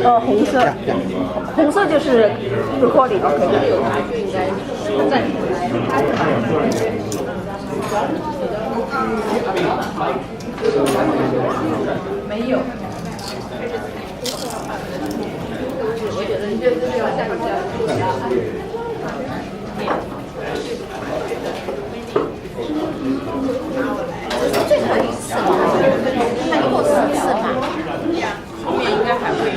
哦，红色，红色就是 recording，OK。没有。我觉得你这是要下去。最后一次嘛，还有4次嘛，后面应该还会有。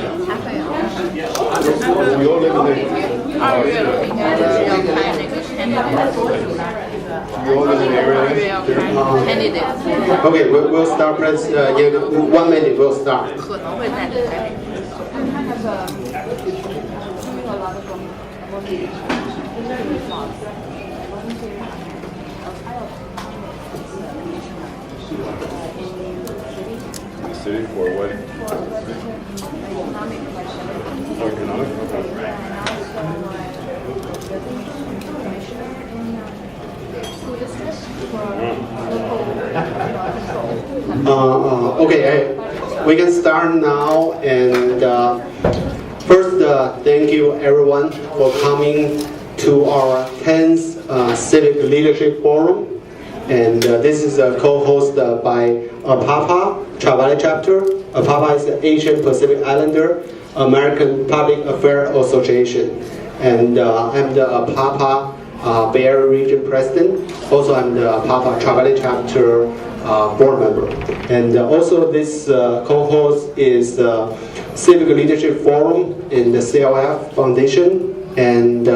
2月了，应该就是要开那个 candidate。2月要开 candidate。Okay, we'll start. Press. In 1 minute, we'll start. 可能会在台北。City for what? Oh, economic? Okay, we can start now. And first, thank you everyone for coming to our 10th Civic Leadership Forum. And this is co-hosted by APAPA Trevally Chapter. APAPA is the Asian Pacific Islander American Public Affairs Association. And I'm the APAPA Bay Area Region President. Also, I'm the APAPA Trevally Chapter board member. And also this co-host is the Civic Leadership Forum in the CLF Foundation. And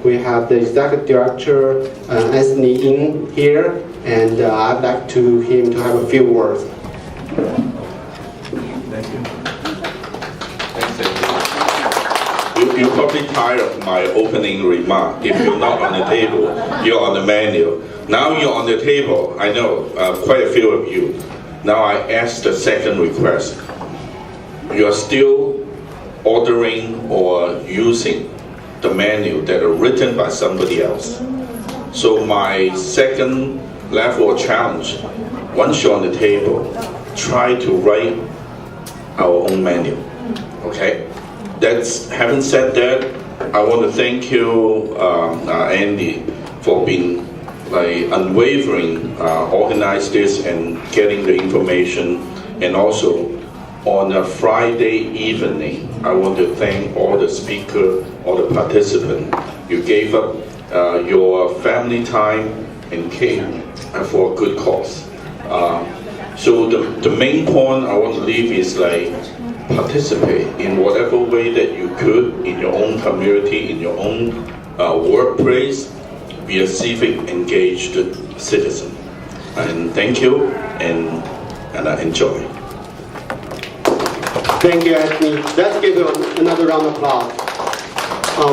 we have the Executive Director Anthony Ng here. And I'd like him to have a few words. Thank you. Thanks, Andy. You're probably tired of my opening remark. If you're not on the table, you're on the menu. Now you're on the table. I know quite a few of you. Now I ask the second request. You're still ordering or using the menu that are written by somebody else. So my second level of challenge, once you're on the table, try to write our own menu. Okay? Having said that, I want to thank you, Andy, for being unwavering, organize this and getting the information. And also on a Friday evening, I want to thank all the speakers, all the participants. You gave up your family time and came for a good cause. So the main point I want to leave is participate in whatever way that you could in your own community, in your own workplace. Be a civic engaged citizen. And thank you and enjoy. Thank you, Anthony. Let's give you another round of applause.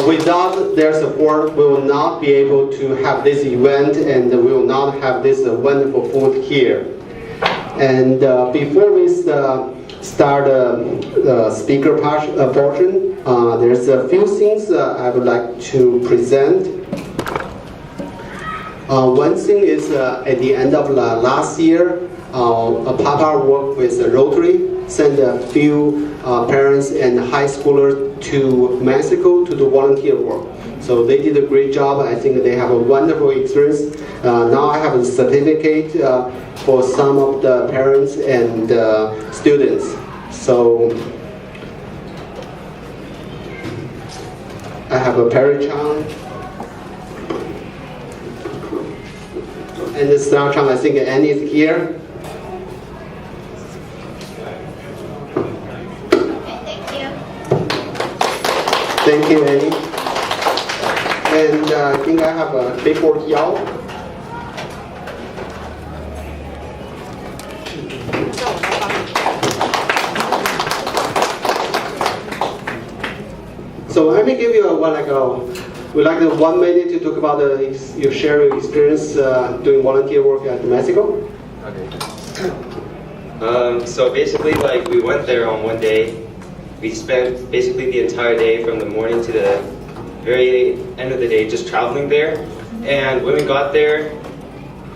Without their support, we will not be able to have this event, and we will not have this wonderful food here. And before we start the speaker portion, there's a few things I would like to present. One thing is at the end of last year, APAPA worked with Rotary, sent a few parents and high schoolers to Mexico to do volunteer work. So they did a great job. I think they have a wonderful experience. Now I have a certificate for some of the parents and students. So I have a Perry Chang and the Star Chang. I think Annie is here. Thank you, Annie. And I think I have a clipboard Yao. So let me give you we'd like 1 minute to talk about your share your experience doing volunteer work at Mexico. Okay. So basically, we went there on one day. We spent basically the entire day from the morning to the very end of the day just traveling there. And when we got there,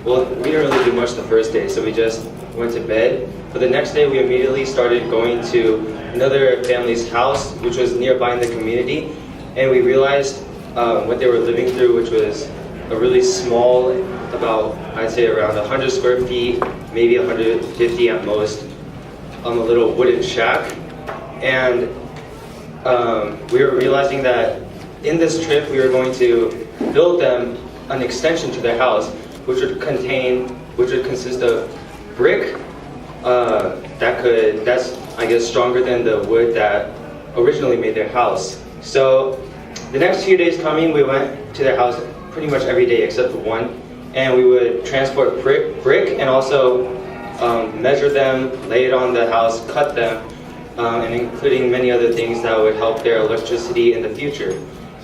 well, we didn't really do much the first day, so we just went to bed. But the next day, we immediately started going to another family's house, which was nearby in the community, and we realized what they were living through, which was a really small, about, I'd say around 100 square feet, maybe 150 at most, a little wooden shack. And we were realizing that in this trip we were going to build them an extension to their house, which would consist of brick that's I guess stronger than the wood that originally made their house. So the next few days coming, we went to their house pretty much every day except for one, and we would transport brick and also measure them, lay it on the house, cut them, and including many other things that would help their electricity in the future.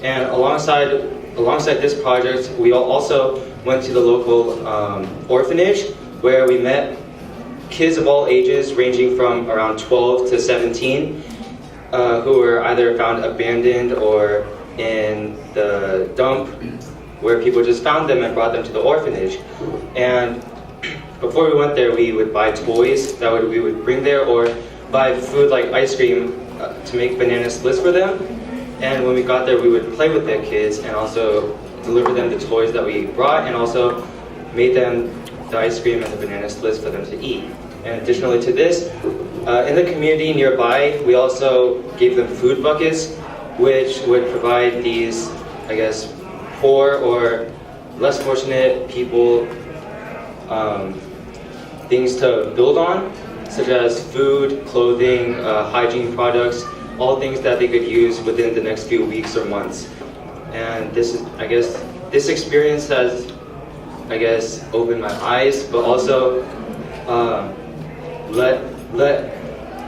And alongside this project, we also went to the local orphanage where we met kids of all ages ranging from around 12 to 17 who were either found abandoned or in the dump where people just found them and brought them to the orphanage. And before we went there, we would buy toys that we would bring there or buy food like ice cream to make banana splits for them. And when we got there, we would play with the kids and also deliver them the toys that we brought, and also made them the ice cream and the banana splits for them to eat. And additionally to this, in the community nearby, we also gave them food buckets, which would provide these, I guess, poor or less fortunate people things to build on, such as food, clothing, hygiene products, all things that they could use within the next few weeks or months. And this is, I guess, this experience has, I guess, opened my eyes, but also let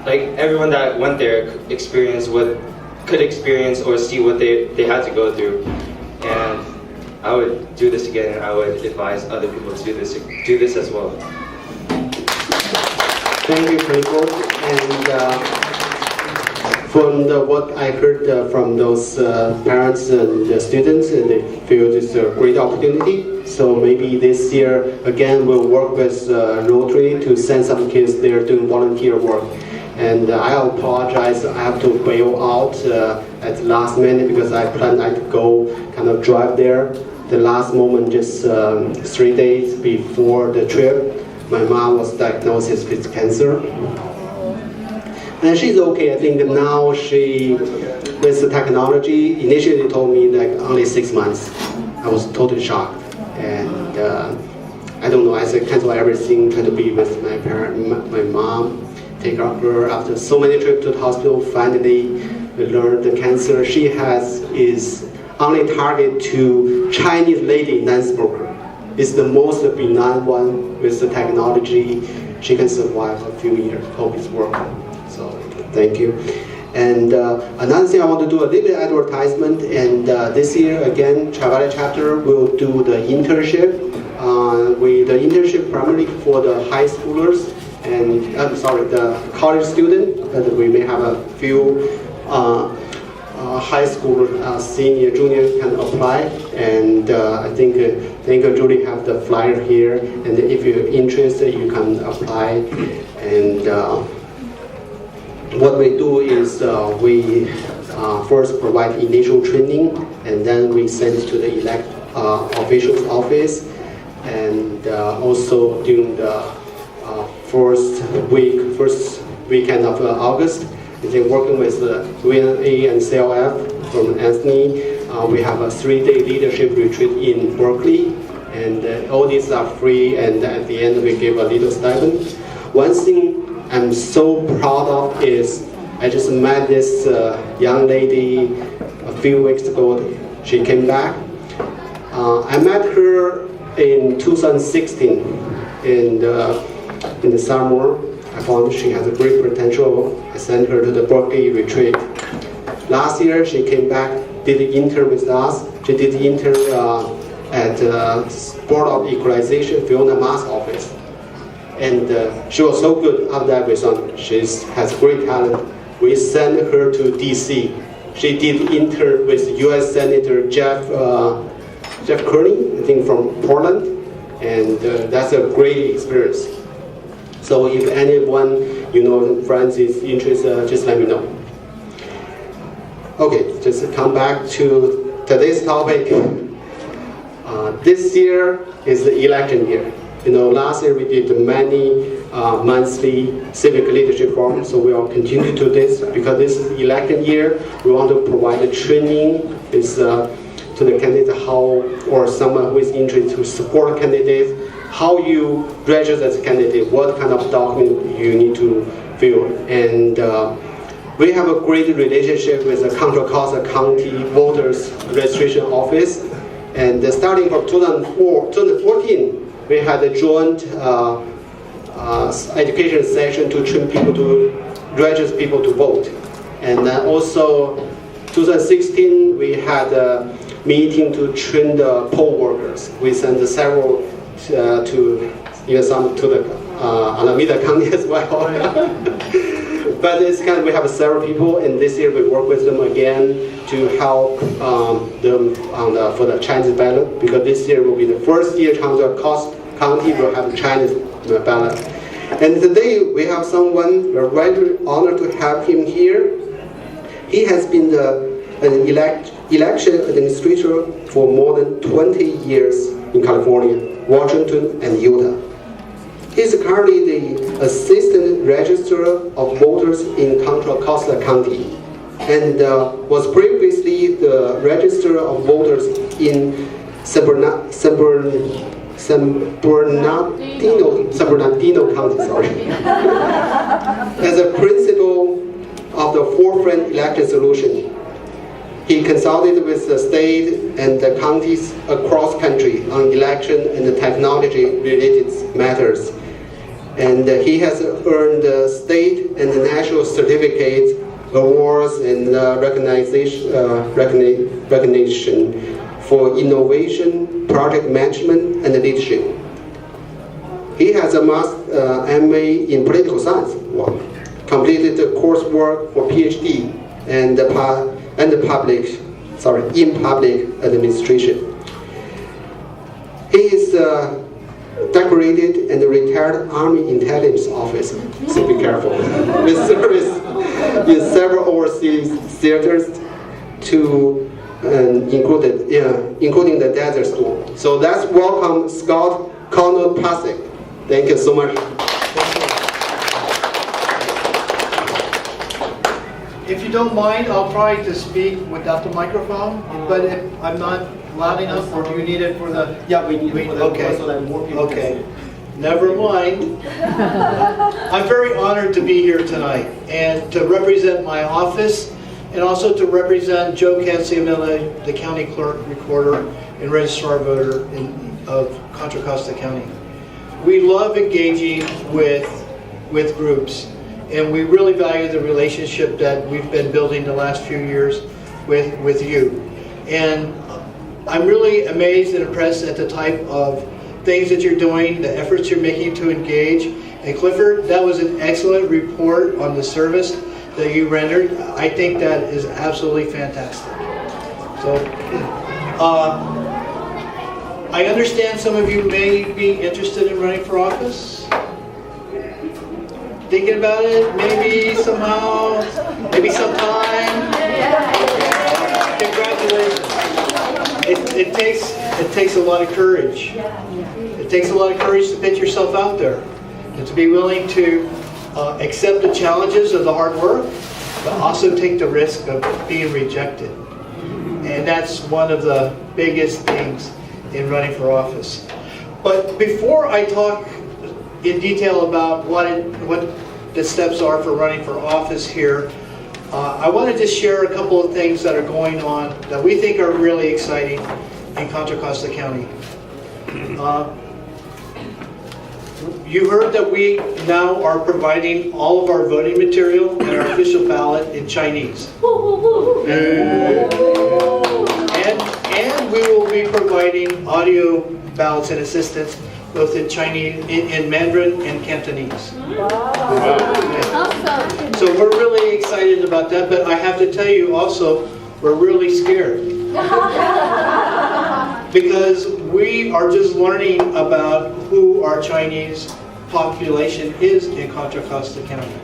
like everyone that went there could experience or see what they had to go through. And I would do this again, and I would advise other people to do this as well. Thank you, Clifford. And from what I heard from those parents and the students, and they feel this is a great opportunity. So maybe this year, again, we'll work with Rotary to send some kids there doing volunteer work. And I apologize, I have to bail out at the last minute because I planned to go kind of drive there. The last moment, just 3 days before the trip, my mom was diagnosed with cancer. And she's okay. I think now she, with the technology, initially told me like only 6 months. I was totally shocked. And I don't know, I said cancel everything, try to be with my mom, take care of her. After so many trips to the hospital, finally we learned the cancer she has is only target to Chinese lady non-smoker. It's the most benign one. With the technology, she can survive a few years. Hope it's working. So thank you. And another thing I want to do a little bit advertisement. And this year again, Tri Valley chapter will do the internship. The internship primarily for the high schoolers and the college student. But we may have a few high school senior, junior can apply. And I think Julie have the flyer here. And if you're interested, you can apply. And what we do is we first provide initial training, and then we send to the official's office, and also during the first weekend of August, they're working with VNA and CLF from Anthony. We have a 3-day leadership retreat in Berkeley, and all these are free, and at the end we give a little stipend. One thing I'm so proud of is I just met this young lady a few weeks ago. She came back. I met her in 2016 in the summer. I found she has a great potential. I sent her to the Berkeley retreat. Last year she came back, did the intern with us. She did the intern at Board of Equalization Fiona Ma's office. And she was so good after that result. She has great talent. We sent her to DC. She did intern with U.S. Senator Jeff Kearney, I think from Portland, and that's a great experience. So if anyone friends is interested, just let me know. Okay, just come back to today's topic. This year is the election year. Last year we did many monthly civic leadership forums, so we will continue to this because this is election year. We want to provide a training to the candidate or someone who is interested to support candidates, how you register as a candidate, what kind of document you need to fill. And we have a great relationship with the Contra Costa County Voters Registration Office. And starting from 2014, we had a joint education session to train people to register people to vote. And then also 2016, we had a meeting to train the poll workers. We sent several some to the Alameda County as well. But it's we have several people, and this year we work with them again to help them for the Chinese ballot, because this year will be the first year Contra Costa County will have a Chinese ballot. And today we have someone, we're very honored to have him here. He has been an election administrator for more than 20 years in California, Washington, and Utah. He is currently the Assistant Registrar of Voters in Contra Costa County, and was previously the Registrar of Voters in San Bernardino County, as a principal of the Forefront Election Solution. He consulted with the state and the counties across country on election and technology-related matters. And he has earned state and national certificates, awards, and recognition for innovation, project management, and leadership. He has a MA in political science, completed the coursework for PhD in public administration. He is decorated and retired Army intelligence officer, so be careful, with service in several overseas theaters including the Desert Storm. So let's welcome Scott Connell Pasek. Thank you so much. If you don't mind, I'll try to speak without the microphone, but if I'm not loud enough, or do you need it for the... Yeah, we need it for the okay. so that more people can Okay, never mind. I'm very honored to be here tonight and to represent my office, and also to represent Joe Canciamilla, the county clerk, recorder, and registrar voter of Contra Costa County. We love engaging with groups, and we really value the relationship that we've been building the last few years with you. And I'm really amazed and impressed at the type of things that you're doing, the efforts you're making to engage. And Clifford, that was an excellent report on the service that you rendered. I think that is absolutely fantastic. So, I understand some of you may be interested in running for office. Thinking about it, maybe somehow, maybe sometime. Congratulations. It takes a lot of courage. It takes a lot of courage to put yourself out there and to be willing to accept the challenges of the hard work, but also take the risk of being rejected. And that's one of the biggest things in running for office. But before I talk in detail about what the steps are for running for office here, I want to just share a couple of things that are going on that we think are really exciting in Contra Costa County. You heard that we now are providing all of our voting material and our official ballot in Chinese. And we will be providing audio ballots and assistance both in Chinese, in Mandarin and Cantonese. Wow. Awesome. So we're really excited about that, but I have to tell you also, we're really scared. Because we are just learning about who our Chinese population is in Contra Costa County.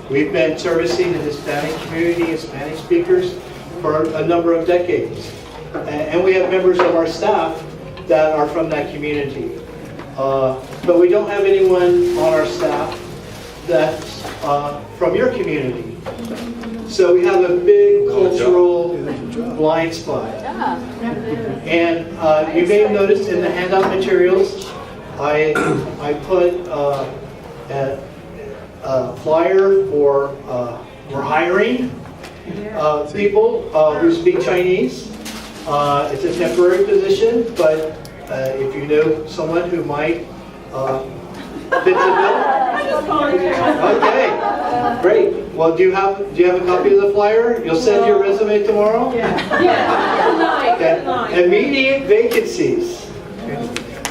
We've been servicing the Hispanic community, Hispanic speakers, for a number of decades. And we have members of our staff that are from that community. But we don't have anyone on our staff that's from your community. So we have a big cultural blind spot. And you may have noticed in the handout materials, I put a flyer for we're hiring people who speak Chinese. It's a temporary position, but if you know someone who might fit the bill. Okay, great. Well, do you have a copy of the flyer? You'll send your resume tomorrow? Okay. Immediate vacancies.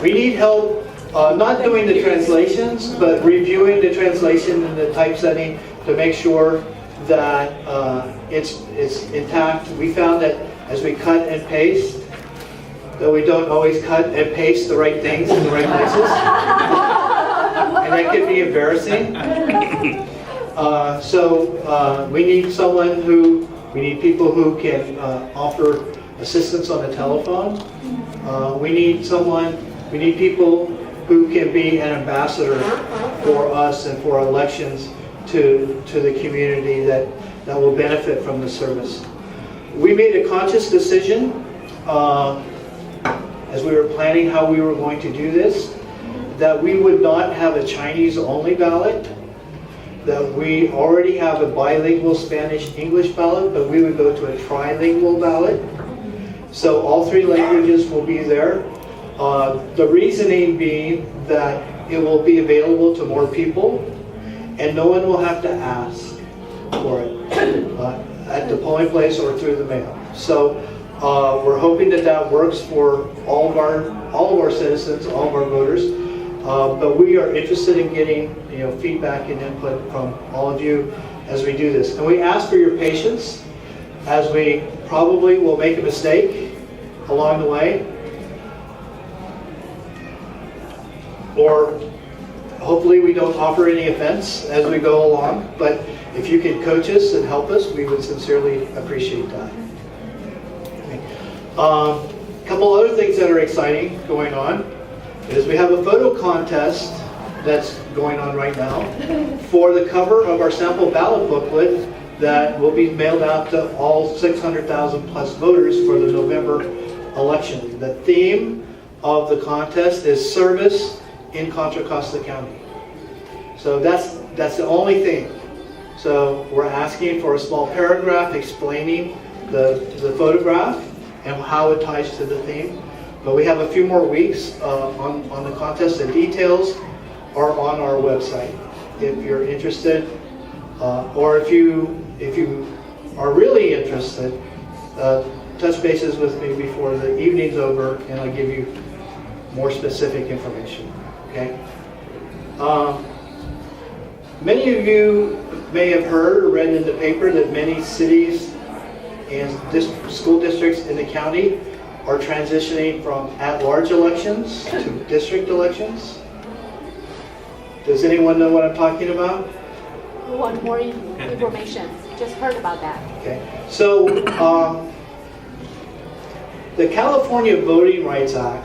We need help not doing the translations, but reviewing the translation and the typesetting to make sure that it's intact. We found that as we cut and paste, that we don't always cut and paste the right things in the right places. And that can be embarrassing. So we need people who can offer assistance on the telephone. We need people who can be an ambassador for us and for elections to the community that will benefit from the service. We made a conscious decision as we were planning how we were going to do this, that we would not have a Chinese-only ballot, that we already have a bilingual Spanish-English ballot, but we would go to a trilingual ballot. So all three languages will be there. The reasoning being that it will be available to more people, and no one will have to ask for it at the polling place or through the mail. So we're hoping that works for all of our citizens, all of our voters. But we are interested in getting feedback and input from all of you as we do this. And we ask for your patience as we probably will make a mistake along the way. Or hopefully we don't offer any offense as we go along. But if you can coach us and help us, we would sincerely appreciate that. A couple other things that are exciting going on is we have a photo contest that's going on right now for the cover of our sample ballot booklet that will be mailed out to all 600,000 plus voters for the November election. The theme of the contest is service in Contra Costa County. So that's the only thing. So we're asking for a small paragraph explaining the photograph and how it ties to the theme. But we have a few more weeks on the contest. The details are on our website if you're interested, or if you are really interested, touch bases with me before the evening's over and I'll give you more specific information. Okay. Many of you may have heard or read in the paper that many cities and school districts in the county are transitioning from at-large elections to district elections. Does anyone know what I'm talking about? We want more information. Just heard about that. Okay. So the California Voting Rights Act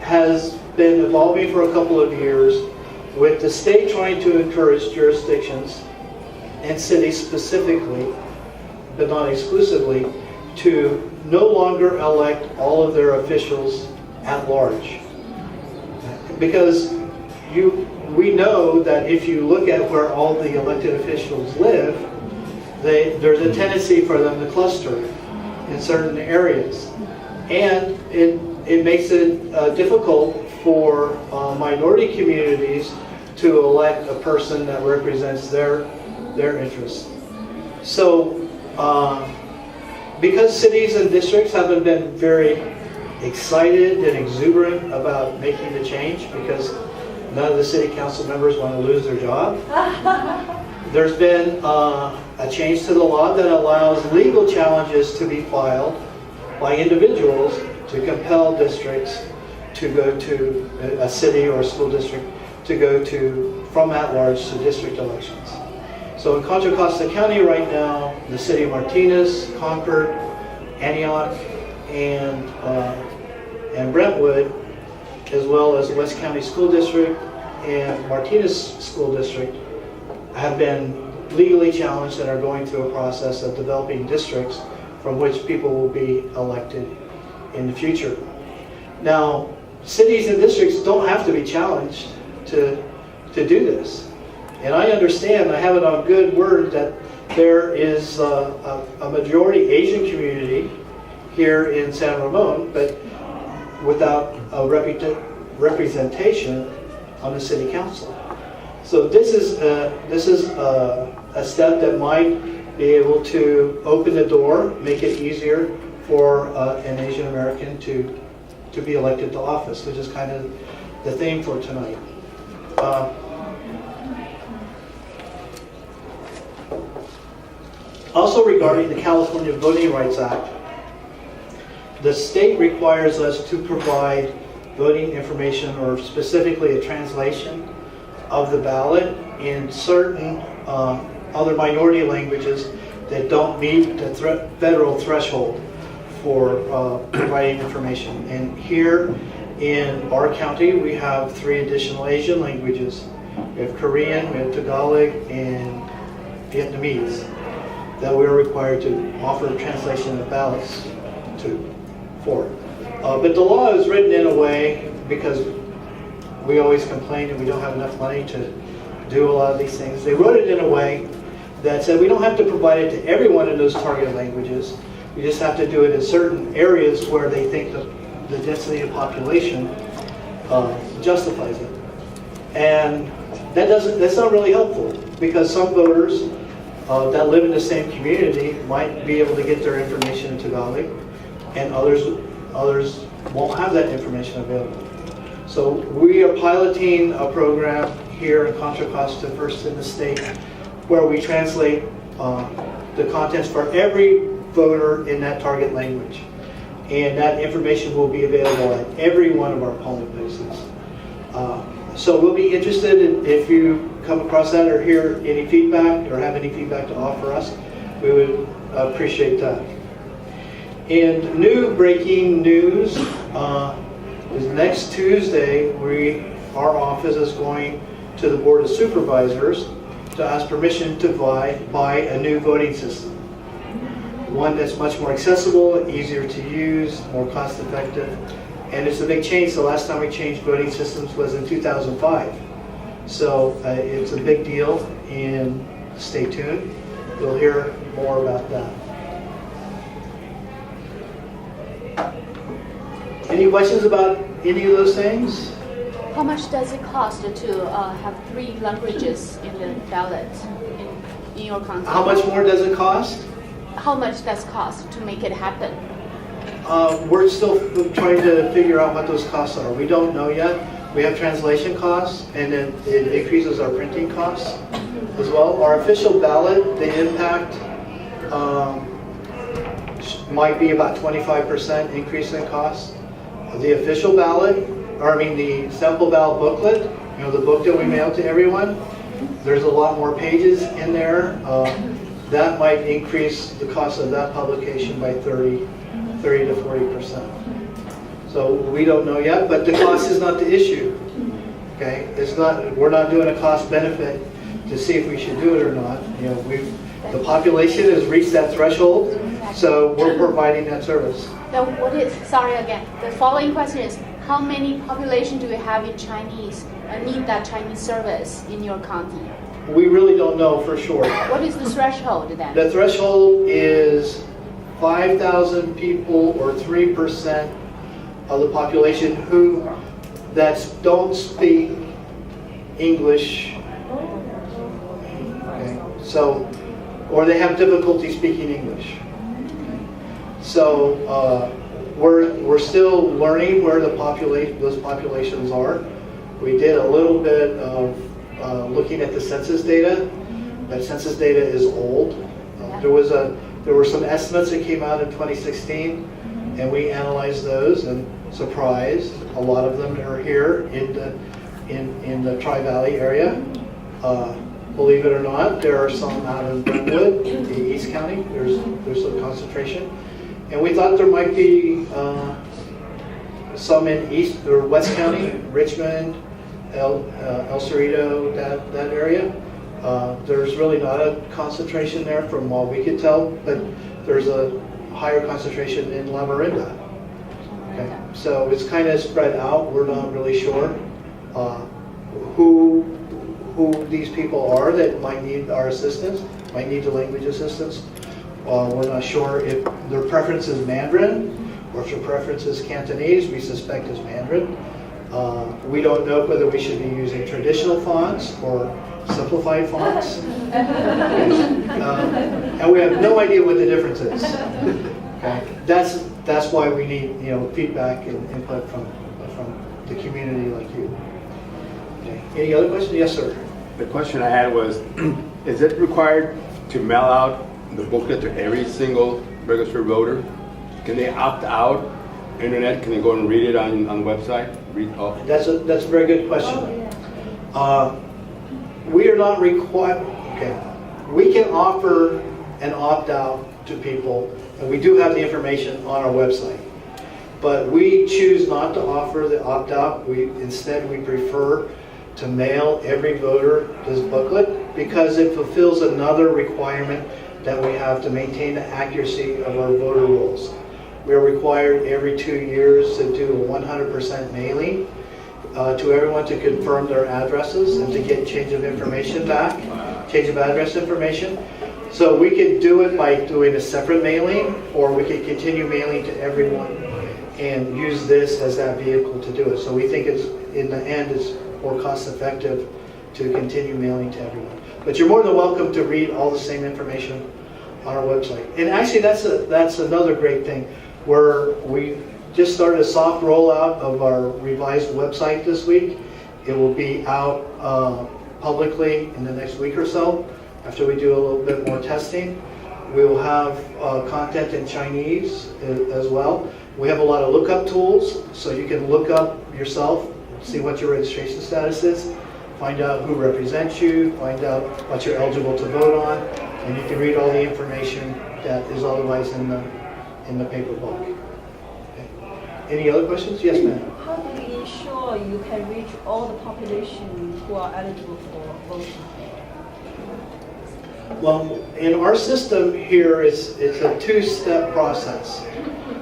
has been evolving for a couple of years, with the state trying to encourage jurisdictions and cities specifically, but not exclusively, to no longer elect all of their officials at large. Because we know that if you look at where all the elected officials live, there's a tendency for them to cluster in certain areas. And it makes it difficult for minority communities to elect a person that represents their interests. So because cities and districts haven't been very excited and exuberant about making the change, because none of the city council members want to lose their job, there's been a change to the law that allows legal challenges to be filed by individuals to compel districts to go to a city or a school district to go to from at-large to district elections. So in Contra Costa County right now, the city of Martinez, Concord, Antioch, and Brentwood, as well as West County School District and Martinez School District, have been legally challenged and are going through a process of developing districts from which people will be elected in the future. Now, cities and districts don't have to be challenged to do this. And I understand, I have it on good word that there is a majority Asian community here in San Ramon, but without a representation on the city council. So this is a step that might be able to open the door, make it easier for an Asian American to be elected to office, which is kind of the theme for tonight. Also regarding the California Voting Rights Act, the state requires us to provide voting information, or specifically a translation of the ballot in certain other minority languages that don't meet the federal threshold for providing information. And here in our county, we have 3 additional Asian languages. We have Korean, we have Tagalog, and Vietnamese that we are required to offer translation of ballots for. But the law is written in a way, because we always complain that we don't have enough money to do a lot of these things. They wrote it in a way that said we don't have to provide it to everyone in those target languages. We just have to do it in certain areas where they think the density of population justifies it. And that's not really helpful, because some voters that live in the same community might be able to get their information in Tagalog, and others won't have that information available. So we are piloting a program here in Contra Costa, first in the state, where we translate the contents for every voter in that target language. And that information will be available at every one of our polling places. So we'll be interested if you come across that or hear any feedback or have any feedback to offer us. We would appreciate that. And new breaking news is next Tuesday, our office is going to the Board of Supervisors to ask permission to buy a new voting system. One that's much more accessible, easier to use, more cost effective. And it's a big change. The last time we changed voting systems was in 2005. So it's a big deal, and stay tuned. You'll hear more about that. Any questions about any of those things? How much does it cost to have 3 languages in the ballot in your county? How much more does it cost? How much does it cost to make it happen? We're still trying to figure out what those costs are. We don't know yet. We have translation costs, and then it increases our printing costs as well. Our official ballot, the impact might be about 25% increase in cost. The official ballot, the sample ballot booklet, the book that we mail to everyone, there's a lot more pages in there. That might increase the cost of that publication by 30 to 40%. So we don't know yet, but the cost is not the issue. Okay, we're not doing a cost benefit to see if we should do it or not. The population has reached that threshold, so we're providing that service. Now, the following question is, how many population do we have in Chinese need that Chinese service in your county? We really don't know for sure. What is the threshold then? The threshold is 5,000 people, or 3% of the population that don't speak English. Okay. So, or they have difficulty speaking English. So we're still learning where those populations are. We did a little bit of looking at the census data. That census data is old. There were some estimates that came out in 2016, and we analyzed those, and surprised. A lot of them are here in the Tri-Valley area. Believe it or not, there are some out in Brentwood, the East County. There's a concentration, and we thought there might be some in East or West County, Richmond, El Cerrito, that area. There's really not a concentration there from what we could tell, but there's a higher concentration in La Miranda. Okay. So it's kind of spread out. We're not really sure who these people are that might need our assistance, might need the language assistance. We're not sure if their preference is Mandarin or if their preference is Cantonese. We suspect it's Mandarin. We don't know whether we should be using traditional fonts or simplified fonts. And we have no idea what the difference is. Okay? That's why we need feedback and input from the community like you. Okay. Any other questions? Yes, sir. The question I had was, is it required to mail out the booklet to every single registered voter? Can they opt out? Internet? Can they go and read it on the website? That's a very good question. We are not required. Okay, we can offer an opt-out to people, and we do have the information on our website. But we choose not to offer the opt-out. Instead, we prefer to mail every voter this booklet because it fulfills another requirement that we have to maintain the accuracy of our voter rolls. We are required every 2 years to do a 100% mailing to everyone to confirm their addresses and to get change of information back, change of address information. So we could do it by doing a separate mailing, or we could continue mailing to everyone and use this as that vehicle to do it. So we think in the end it's more cost effective to continue mailing to everyone. But you're more than welcome to read all the same information on our website. And actually that's another great thing, where we just started a soft rollout of our revised website this week. It will be out publicly in the next week or so after we do a little bit more testing. We will have content in Chinese as well. We have a lot of lookup tools, so you can look up yourself, see what your registration status is, find out who represents you, find out what you're eligible to vote on, and you can read all the information that is otherwise in the paper book. Okay. Any other questions? Yes, ma'am. How do you ensure you can reach all the population who are eligible for voting? Well, in our system here, it's a two-step process.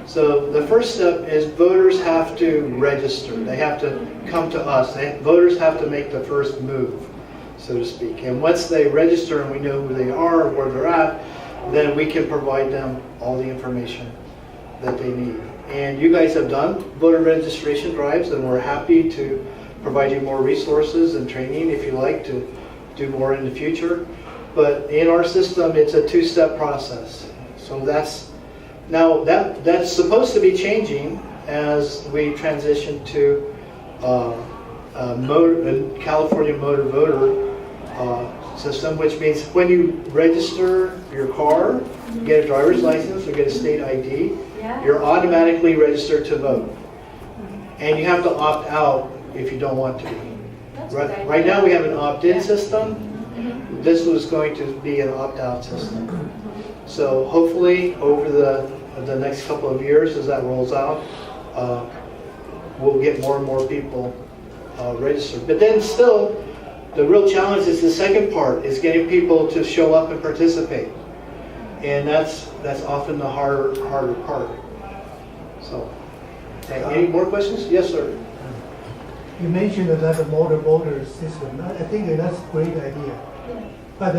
So the first step is voters have to register. They have to come to us. Voters have to make the first move, so to speak. And once they register and we know who they are, where they're at, then we can provide them all the information that they need. And you guys have done voter registration drives, and we're happy to provide you more resources and training if you like to do more in the future. But in our system, it's a two-step process. So that's supposed to be changing as we transition to a California motor voter system, which means when you register your car, get a driver's license or get a state ID, you're automatically registered to vote. And you have to opt out if you don't want to. Right now we have an opt-in system. This was going to be an opt-out system. So hopefully over the next couple of years as that rolls out, we'll get more and more people registered. But then still, the real challenge is the second part, is getting people to show up and participate. And that's often the harder part. So, any more questions? Yes, sir. You mentioned that the motor voter system. I think that's a great idea. But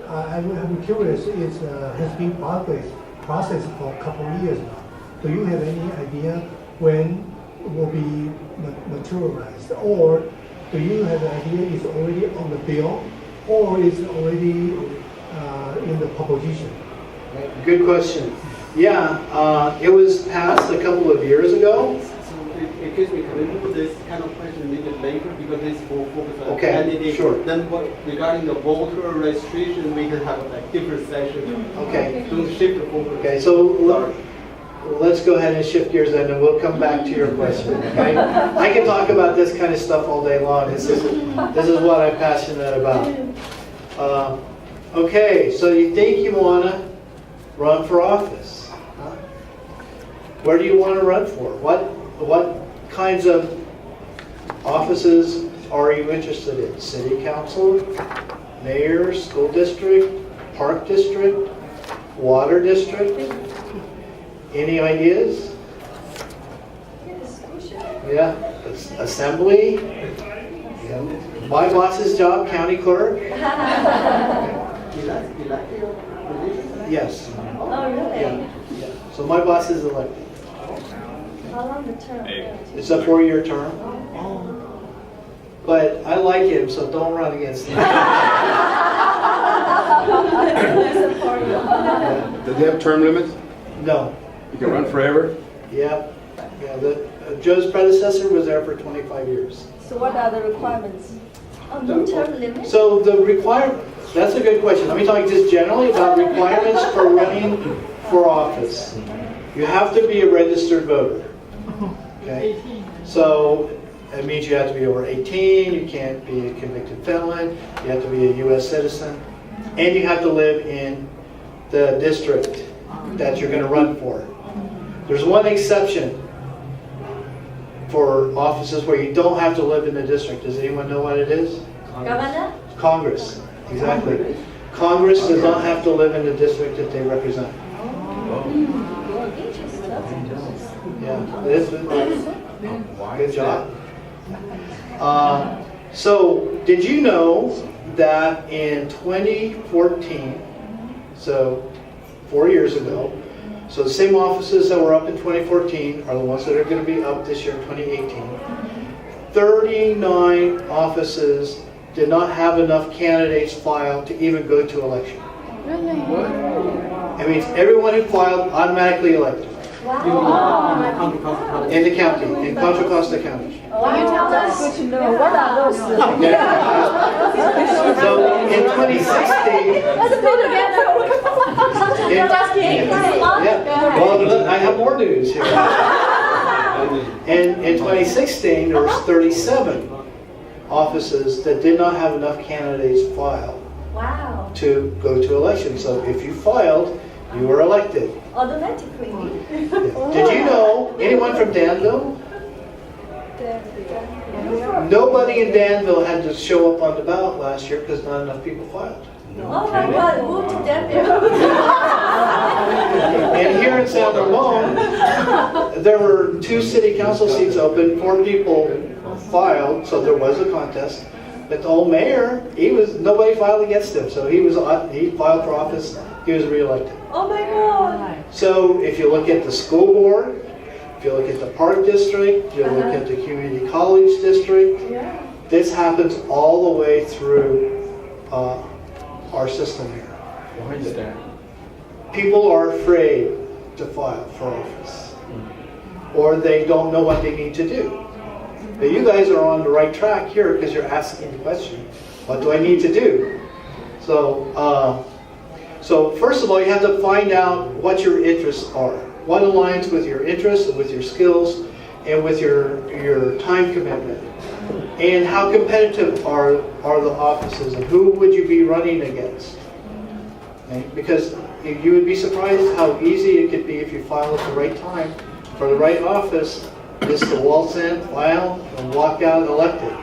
I'm curious, it has been processed for a couple of years now. Do you have any idea when it will be materialized? Or do you have an idea it's already on the bill, or is it already in the proposition? Good question. Yeah, it was passed a couple of years ago. Excuse me, can we put this kind of question a little later because this will focus on Okay, sure. Then regarding the voter registration, we can have like different sessions. Okay. Don't shift the focus. Okay, so let's go ahead and shift gears then, and we'll come back to your question. Okay? I can talk about this kind of stuff all day long. This is what I'm passionate about. Okay, so you think you want to run for office? Huh? Where do you want to run for? What kinds of offices are you interested in? City council, mayor, school district, park district, water district? Any ideas? Yeah, assembly. Yeah. My boss's job, county clerk. Yes. Oh, really? Yeah. So my boss is elected. How long the term? It's a 4-year term. But I like him, so don't run against him. Does he have term limits? No. You can run forever? Yeah. Joe's predecessor was there for 25 years. So what are the requirements? Oh, no term limit? So the that's a good question. Let me talk just generally about requirements for running for office. You have to be a registered voter. Okay? So it means you have to be over 18, you can't be a convicted felon, you have to be a U.S. citizen, and you have to live in the district that you're going to run for. There's one exception for offices where you don't have to live in the district. Does anyone know what it is? Governor? Congress. Exactly. Congress does not have to live in the district that they represent. Yeah. Good job. So, did you know that in 2014, so 4 years ago, so the same offices that were up in 2014 are the ones that are going to be up this year, 2018. 39 offices did not have enough candidates filed to even go to election. Really? That means everyone who filed automatically elected. Wow. In the county, in Contra Costa County. Can you tell us? Good to know. What are those? So in 2016, well, I have more news here. In 2016, there was 37 offices that did not have enough candidates filed to go to election. So if you filed, you were elected. Automatically. Did you know anyone from Danville? Nobody in Danville had to show up on the ballot last year because not enough people filed. Oh my God, move to Denver. And here in San Ramon, there were 2 city council seats open, 4 people filed, so there was a contest. But the old mayor, nobody filed against him, so he filed for office, he was reelected. Oh my God. So if you look at the school board, if you look at the park district, you look at the community college district, this happens all the way through our system here. Why is that? People are afraid to file for office, or they don't know what they need to do. But you guys are on the right track here because you're asking the question, what do I need to do? So first of all, you have to find out what your interests are. What aligns with your interests, with your skills, and with your time commitment. And how competitive are the offices, and who would you be running against? Okay? Because you would be surprised how easy it could be if you file at the right time for the right office, just to waltz in, file, and walk out elected.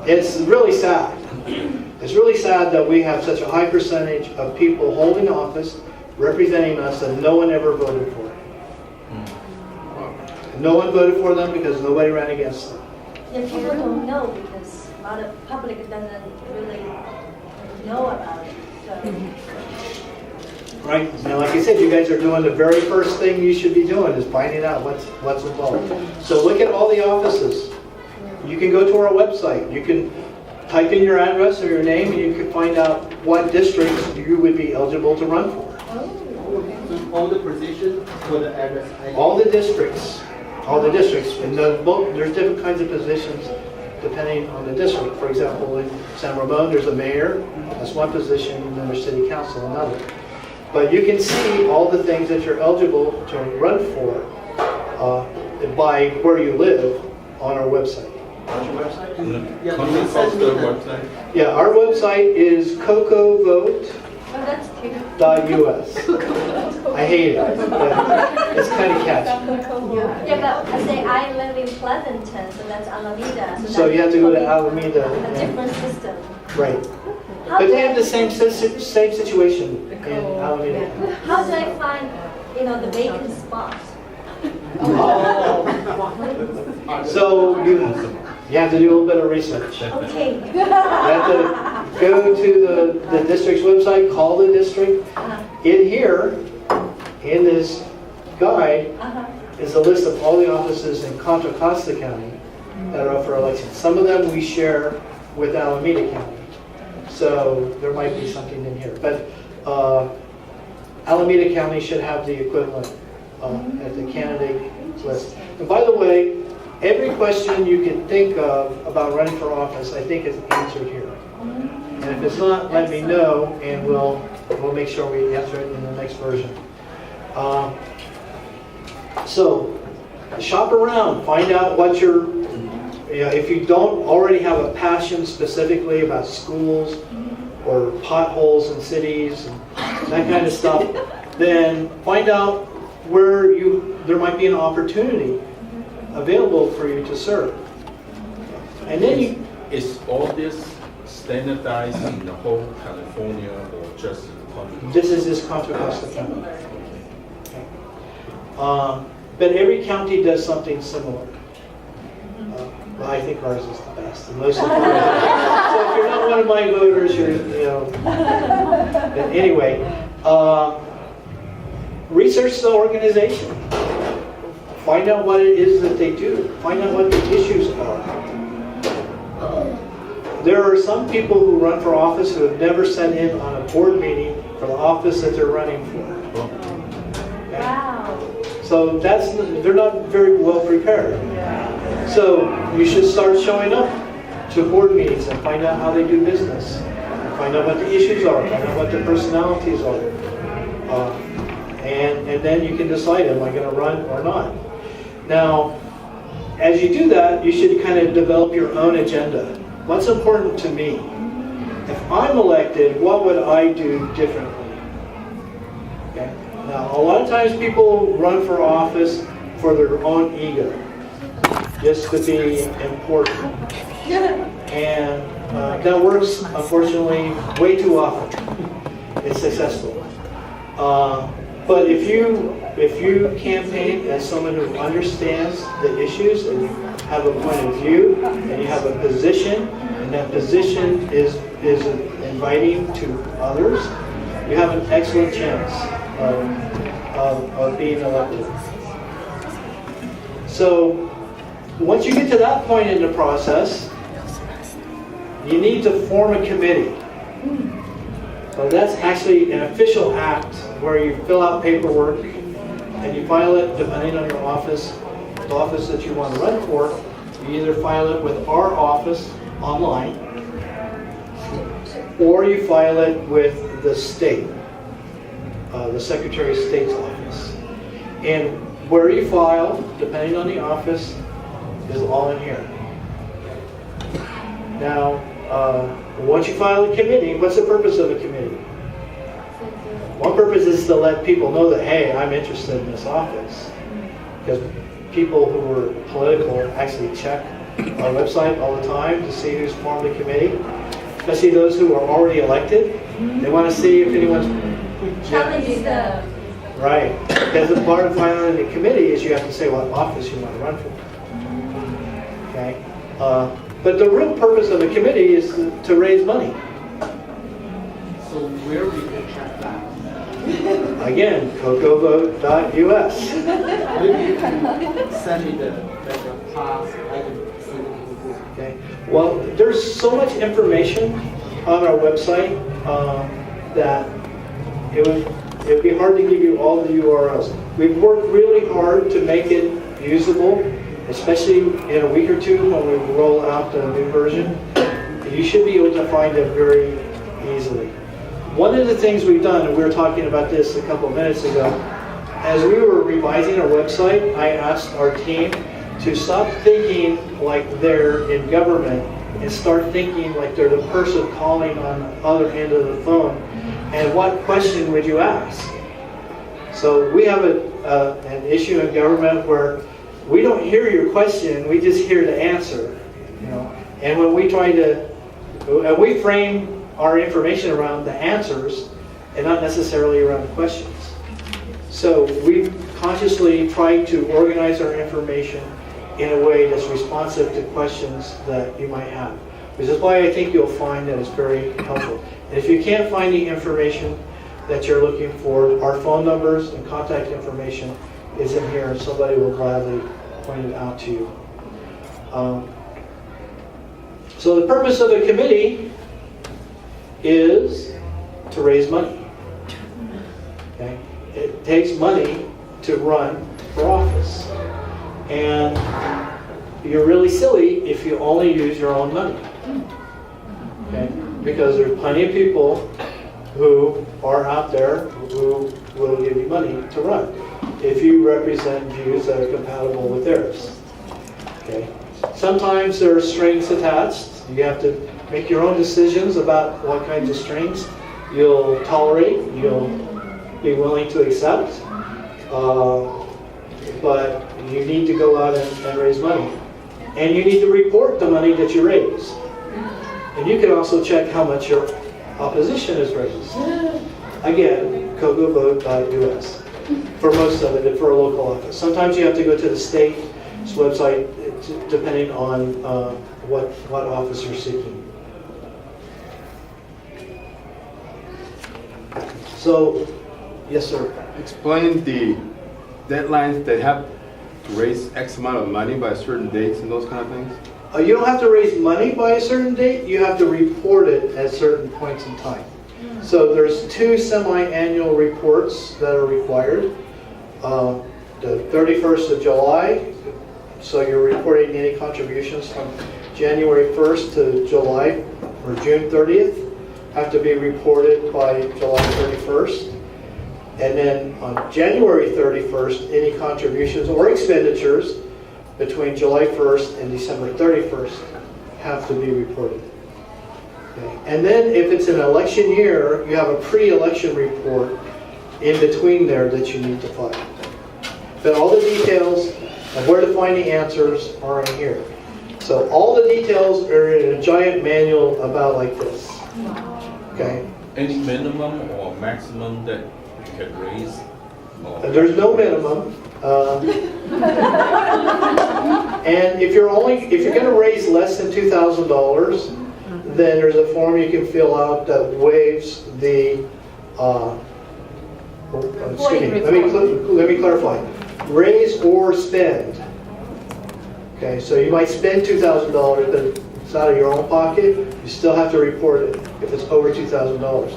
It's really sad. It's really sad that we have such a high percentage of people holding office, representing us, and no one ever voted for it. No one voted for them because nobody ran against them. And people don't know because a lot of public doesn't really know about it. So. Right. Now, like I said, you guys are doing the very first thing you should be doing is finding out what's involved. So look at all the offices. You can go to our website. You can type in your address or your name, and you can find out what districts you would be eligible to run for. All the positions for the address. All the districts. All the districts. And there's different kinds of positions depending on the district. For example, in San Ramon, there's a mayor. That's one position, and then there's city council, another. But you can see all the things that you're eligible to run for by where you live on our website. What's your website? Can you post the website? Yeah, our website is cocovote.us. Oh, that's cute. I hate it, but it's kind of catchy. Yeah, but I say I live in Pleasanton, so that's Alameda. So you have to go to A Alameda. different system. Right. How But do they have I- the same situation in Alameda. How do I find, the vacant spot? So you have to do a little bit of research. Okay. You have to go to the district's website, call the district. In here, in this guide, is a list of all the offices in Contra Costa County that are up for election. Some of them we share with Alameda County. So there might be something in here. But Alameda County should have the equivalent at the candidate list. And by the way, every question you can think of about running for office, I think is answered here. And if it's not, let me know, and we'll make sure we answer it in the next version. So, shop around, find out what if you don't already have a passion specifically about schools or potholes in cities and that kind of stuff, then find out where there might be an opportunity available for you to serve. And then Is all this standardized in the whole California or just in Contra Costa? this is Contra Costa County. But every county does something similar. Well, I think ours is the best. And most of them. So if you're not one of my voters, But anyway, research the organization. Find out what it is that they do. Find out what the issues are. There are some people who run for office who have never sat in on a board meeting for the office that they're running for. Okay? Wow. So they're not very well prepared. So you should start showing up to board meetings and find out how they do business. Find out what the issues are. Find out what the personalities are. And then you can decide, am I going to run or not? Now, as you do that, you should kind of develop your own agenda. What's important to me? If I'm elected, what would I do differently? Okay. Now, a lot of times people run for office for their own ego, just to be important. And that works, unfortunately, way too often. It's successful. But if you campaign as someone who understands the issues and you have a point of view and you have a position, and that position is inviting to others, you have an excellent chance of being elected. So once you get to that point in the process, you need to form a committee. So that's actually an official act where you fill out paperwork and you file it depending on your office, the office that you want to run for. You either file it with our office online or you file it with the state, the Secretary of State's office. And where you file, depending on the office, is all in here. Now, once you file a committee, what's the purpose of a committee? One purpose is to let people know that, hey, I'm interested in this office. Because people who are political actually check our website all the time to see who's formed the committee. Especially those who are already elected. They want to see if anyone's... Challenge the... Right. Because the part of filing a committee is you have to say what office you want to run for. Okay? But the real purpose of a committee is to raise money. So where we can check that? Again, cocovote.us. Maybe you can send me the pass, I can see it. Okay. Well, there's so much information on our website that it would be hard to give you all the URLs. We've worked really hard to make it usable, especially in a week or two when we roll out the new version. You should be able to find it very easily. One of the things we've done, and we were talking about this a couple of minutes ago, as we were revising our website, I asked our team to stop thinking like they're in government and start thinking like they're the person calling on the other end of the phone. And what question would you ask? So we have an issue in government where we don't hear your question, we just hear the answer. You know? And when we try to, we frame our information around the answers and not necessarily around the questions. So we consciously try to organize our information in a way that's responsive to questions that you might have. Which is why I think you'll find that it's very helpful. And if you can't find the information that you're looking for, our phone numbers and contact information is in here, and somebody will gladly point it out to you. So the purpose of the committee is to raise money. Okay? It takes money to run for office. And you're really silly if you only use your own money. Okay? Because there's plenty of people who are out there who will give you money to run if you represent views that are compatible with theirs. Okay? Sometimes there are strings attached. You have to make your own decisions about what kinds of strings you'll tolerate, you'll be willing to accept. But you need to go out and raise money. And you need to report the money that you raise. And you can also check how much your opposition has raised. Again, cocovote.us for most of it, for a local office. Sometimes you have to go to the state's website depending on what office you're seeking. So, yes, sir. Explain the deadlines that have to raise X amount of money by certain dates and those kind of things? You don't have to raise money by a certain date. You have to report it at certain points in time. So there's 2 semi-annual reports that are required. The 31st of July, so you're reporting any contributions from January 1st to July or June 30th have to be reported by July 31st. And then on January 31st, any contributions or expenditures between July 1st and December 31st have to be reported. Okay. And then if it's an election year, you have a pre-election report in between there that you need to file. But all the details of where to find the answers are in here. So all the details are in a giant manual about like this. Okay. Any minimum or maximum that you can raise? There's no minimum. And if you're going to raise less than $2,000, then there's a form you can fill out that waives the. Excuse me. Let me clarify. Raise or spend. Okay, so you might spend $2,000, but it's out of your own pocket. You still have to report it if it's over $2,000.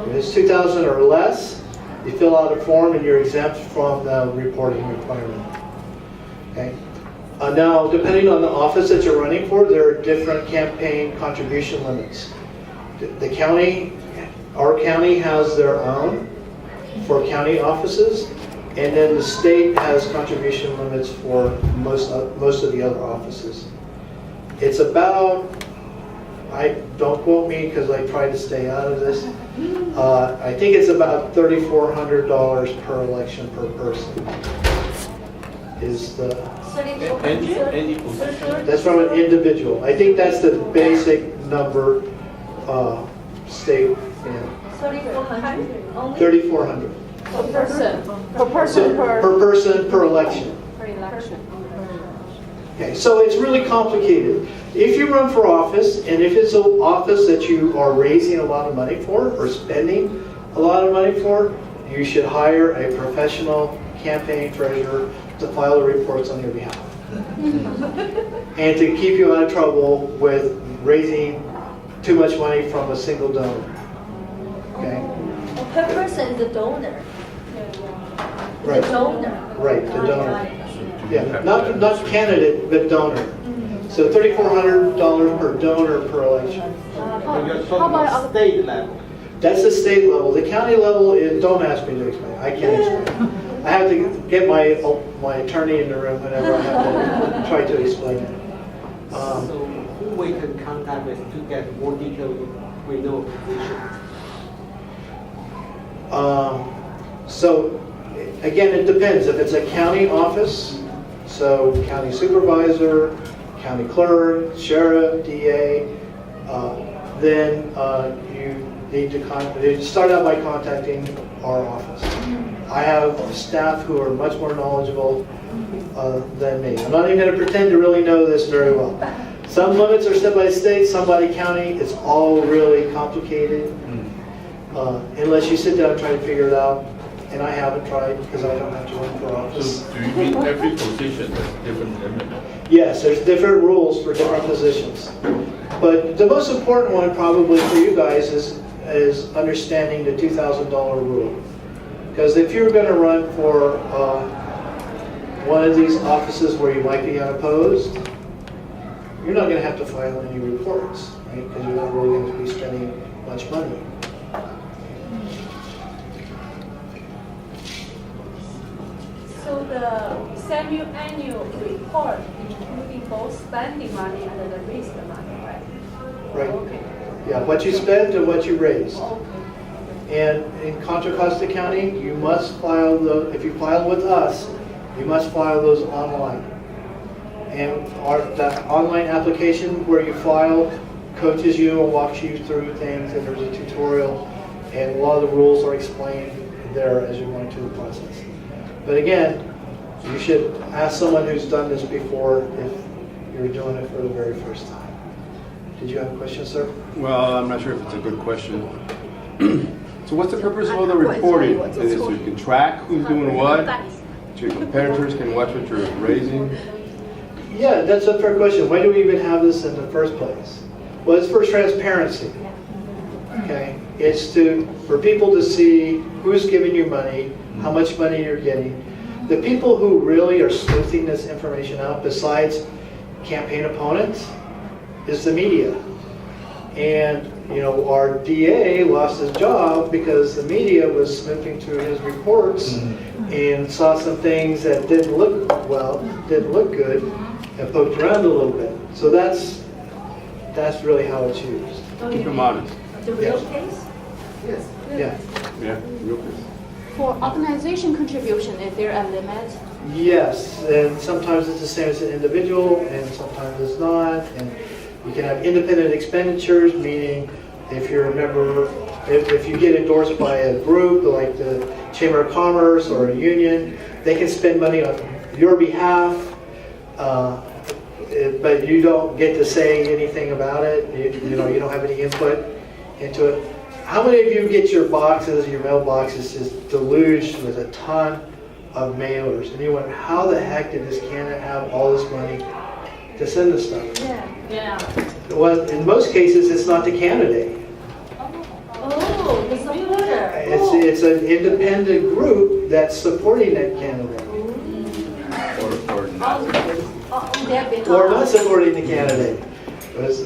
If it's $2,000 or less, you fill out a form and you're exempt from the reporting requirement. Okay. Now, depending on the office that you're running for, there are different campaign contribution limits. The county, our county has their own for county offices, and then the state has contribution limits for most of the other offices. It's about, don't quote me because I try to stay out of this. I think it's about $3,400 per election per person. Is the Any position? that's from an individual. I think that's the basic number state. Yeah. 3,400 only? 3,400 Per person. Per So, person per person per election. per election. Okay, so it's really complicated. If you run for office, and if it's an office that you are raising a lot of money for or spending a lot of money for, you should hire a professional campaign treasurer to file the reports on your behalf. And to keep you out of trouble with raising too much money from a single donor. Okay? Well, per person is a donor. Right. The donor. Right, the donor. Yeah, not candidate, but donor. So $3,400 per donor per election. When you're talking about state level. That's the state level. The county level is, don't ask me to explain. I can't explain. I have to get my attorney in the room whenever I have to try to explain it. So who we can contact with to get more detailed renewal position? So again, it depends. If it's a county office, so county supervisor, county clerk, sheriff, DA, then you need to start out by contacting our office. I have staff who are much more knowledgeable than me. I'm not even going to pretend to really know this very well. Some limits are set by state, some by county. It's all really complicated. Unless you sit down and try to figure it out. And I haven't tried because I don't have to run for office. So do you mean every position has different limit? Yes, there's different rules for different positions. But the most important one probably for you guys is understanding the $2,000 rule. Because if you're going to run for one of these offices where you might be unopposed, you're not going to have to file any reports, right? Because you're not really going to be spending much money. So the semi-annual report including both spending money and the raised money, right? Right. Okay. Yeah, what you spent and what you raised. Okay. And in Contra Costa County, you must file if you file with us, you must file those online. And that online application where you file coaches you and walks you through things, and there's a tutorial, and a lot of the rules are explained there as you're going through the process. But again, you should ask someone who's done this before if you're doing it for the very first time. Did you have a question, sir? Well, I'm not sure if it's a good question. So what's the purpose of all the reporting? Is it so you can track who's doing what? So your competitors can watch what you're raising? Yeah, that's a fair question. Why do we even have this in the first place? Well, it's for transparency. Okay, it's for people to see who's giving you money, how much money you're getting. The people who really are sleuthing this information out, besides campaign opponents, is the media. And our DA lost his job because the media was snooping through his reports and saw some things that didn't look good, and poked around a little bit. So that's really how it's used. Keep them honest. The real case? Yes. Yeah. Yeah, real case. For organization contribution, is there a limit? Yes, and sometimes it's the same as an individual, and sometimes it's not. And you can have independent expenditures, meaning if you're a member, if you get endorsed by a group like the Chamber of Commerce or a union, they can spend money on your behalf, but you don't get to say anything about it. You don't have any input into it. How many of you get your mailboxes just deluged with a ton of mailers? And you wonder, how the heck did this candidate have all this money to send this stuff? Yeah. Well, in most cases, it's not the candidate. Oh, the supporter. It's an independent group that's supporting that candidate. Or not. Or not supporting the candidate.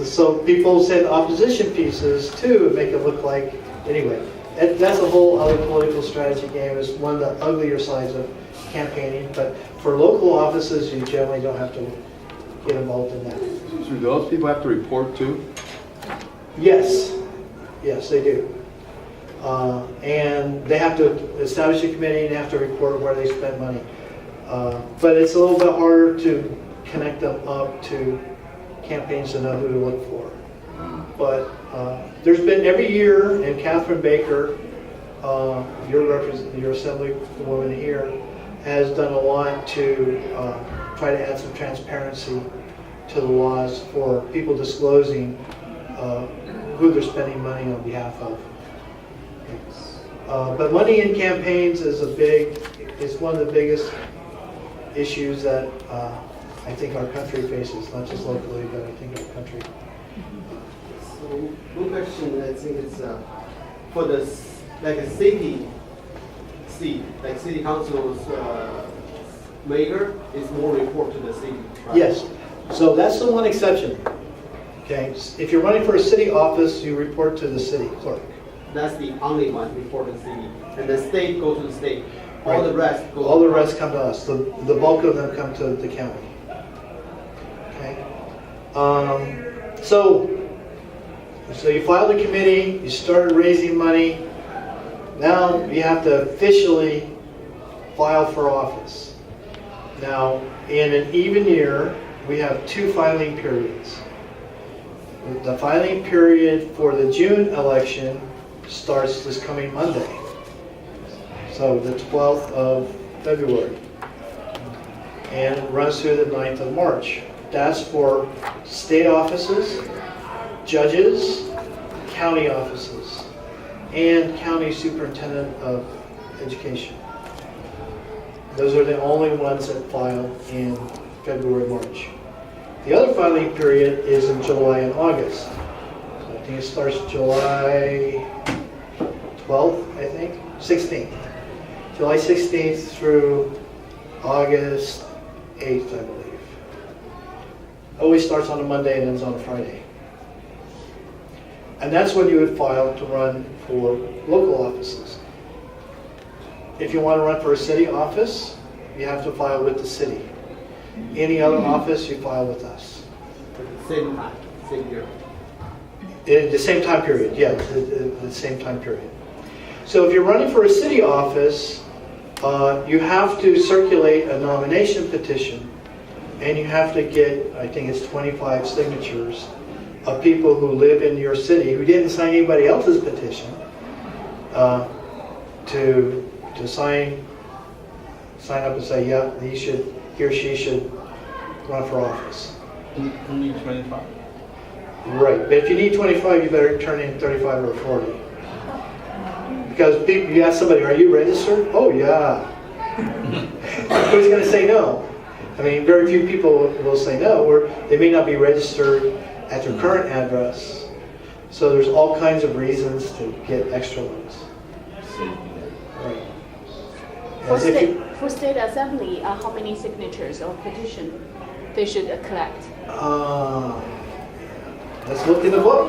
So people send opposition pieces too and make it look like, anyway, that's a whole other political strategy game. It's one of the uglier sides of campaigning. But for local offices, you generally don't have to get involved in that. So do those people have to report too? Yes. Yes, they do. And they have to establish a committee and have to report where they spend money. But it's a little bit harder to connect them up to campaigns to know who to look for. But there's been every year, and Catherine Baker, your assemblywoman here, has done a lot to try to add some transparency to the laws for people disclosing who they're spending money on behalf of. But money in campaigns is one of the biggest issues that I think our country faces, not just locally, but I think our country. So one question, I think it's for like a city seat, like city council's mayor is more report to the city. Right? Yes. So that's the one exception. Okay. If you're running for a city office, you report to the city clerk. That's the only one before the city. And the state go to the state. All Right. the rest go. All the rest come to us. The bulk of them come to the county. Okay. So you filed a committee, you started raising money. Now you have to officially file for office. Now, in an even year, we have 2 filing periods. The filing period for the June election starts this coming Monday. So the 12th of February. And it runs through the 9th of March. That's for state offices, judges, county offices, and county superintendent of education. Those are the only ones that file in February, March. The other filing period is in July and August. So I think it starts July 12th, I think, 16th. July 16th through August 8th, I believe. Always starts on a Monday and ends on a Friday. And that's when you would file to run for local offices. If you want to run for a city office, you have to file with the city. Any other office, you file with us. Same time, same year. In the same time period, yeah, the same time period. So if you're running for a city office, you have to circulate a nomination petition, and you have to get, I think it's 25 signatures of people who live in your city who didn't sign anybody else's petition to sign up and say, yeah, he or she should run for office. Only 25. Right, but if you need 25, you better turn in 35 or 40. Because people, you ask somebody, are you registered? Oh, yeah. Who's going to say no? I mean, very few people will say no, or they may not be registered at their current address. So there's all kinds of reasons to get extra ones. Right. For state assembly, how many signatures or petition they should collect? Let's look in the book.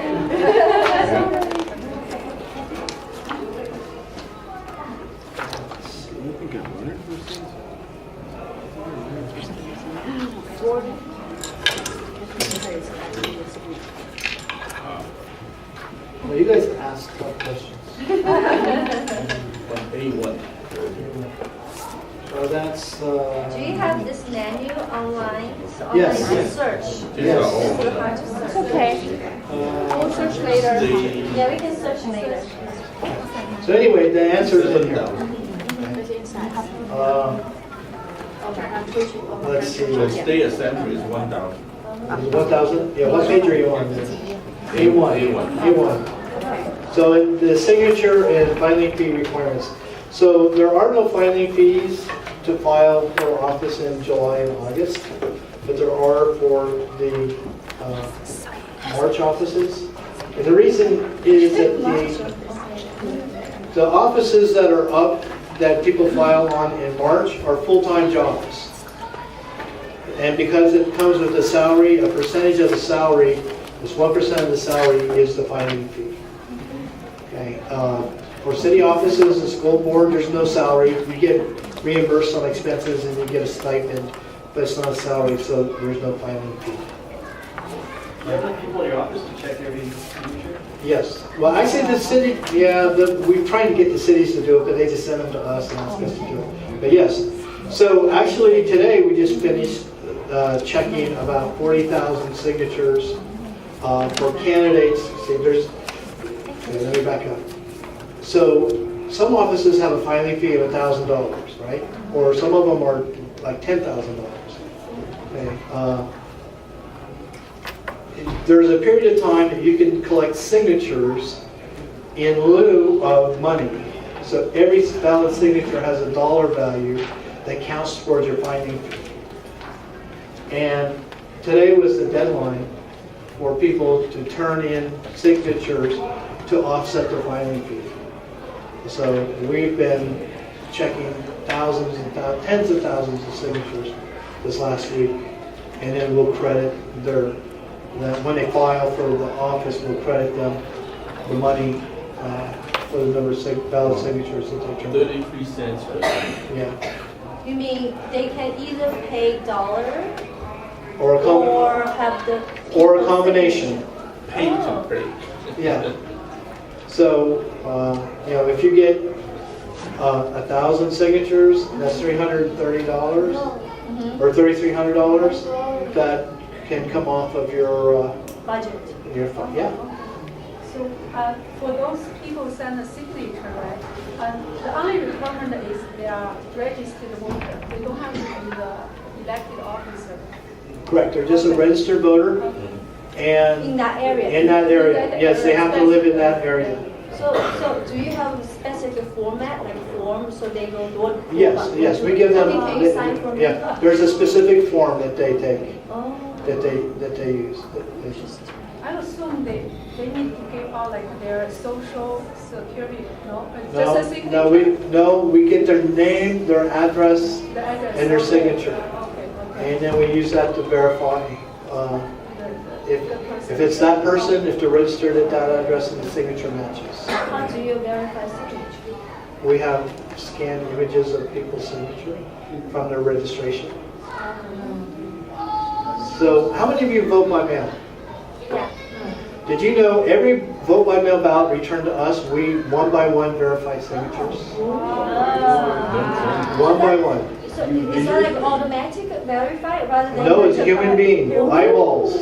Well, you guys asked tough questions. A1. So that's. Do you have this menu online? It's online Yes. search. Yes. It's hard to search. It's okay. We'll search later. Yeah, we can search later. So anyway, the answer is in here. It's inside. Let's see. So state assembly is 1,000. 1,000? Yeah, what page are you on? A1. A1. So the signature and filing fee requirements. So there are no filing fees to file for office in July and August, but there are for the March offices. And the reason is that the offices that are up that people file on in March are full-time jobs. And because it comes with a salary, a percentage of the salary, this 1% of the salary is the filing fee. Okay. For city offices and school board, there's no salary. You get reimbursed some expenses and you get a stipend, but it's not a salary, so there's no filing fee. Do you have people in your office to check every signature? Yes. Well, actually, the city, yeah, we're trying to get the cities to do it, but they just send them to us and ask us to do it. But yes. So actually, today we just finished checking about 40,000 signatures for candidates. See, okay, let me back up. So some offices have a filing fee of $1,000, right? Or some of them are like $10,000. Okay. There's a period of time that you can collect signatures in lieu of money. So every valid signature has a dollar value that counts towards your filing fee. And today was the deadline for people to turn in signatures to offset their filing fee. So we've been checking thousands and tens of thousands of signatures this last week, and then we'll credit when they file for the office, we'll credit them the money for the number of valid signatures that they turn. 33 cents per sign. Yeah. You mean they can either pay dollar Or a or have the or a people's combination. Pay to pray. Yeah. So, if you get 1,000 signatures, that's $330 or $3,300 that can come off of your budget. fund. Yeah. So for those people send a signature, right? The only requirement is they are registered voter. They don't have to be the elected officer. Correct. They're just a registered voter, and In that area. in that area, yes, they have to live in that area. So do you have a specific format, like form, so they go door? Yes, we give them. Can you sign for me? Yeah, there's a specific form that they take, Oh. that they use. I assume they need to give out like their social security, no? Just a signature? We get their name, their address, The address. and their signature. Okay. And then we use that to verify if it's that person, if they're registered at that address and the signature matches. How do you verify signature? We have scanned images of people's signature from their registration. So how many of you vote by mail? Yeah. Did you know every vote by mail ballot returned to us, we one by one verify signatures? One by one. So is that like automatic verify rather than? No, it's a human being, eyeballs. They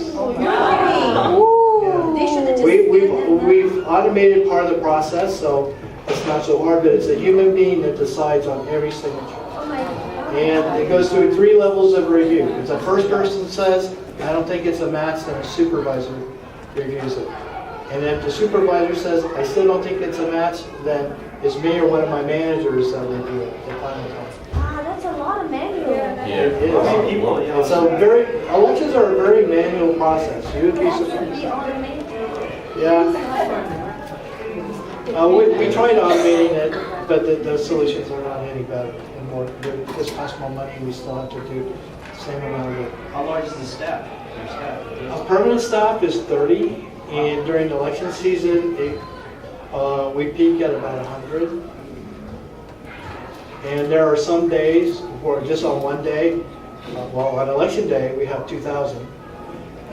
should have just. We've automated part of the process, so it's not so hard, but it's a human being that decides on every signature. Oh my God. And it goes through 3 levels of review. If the first person says, I don't think it's a match, then a supervisor reviews it. And if the supervisor says, I still don't think it's a match, then it's me or one of my managers that review it the final time. Ah, that's a lot of manual. It is. It's elections are a very manual process. You would be It surprised. has to be automated. Yeah. We tried automating it, but the solutions are not any better. And more, this costs more money, we still have to do the same amount of work. How large is the staff? Your staff? A permanent staff is 30, and during the election season, we peak at about 100. And there are some days, where just on one day, on election day, we have 2,000.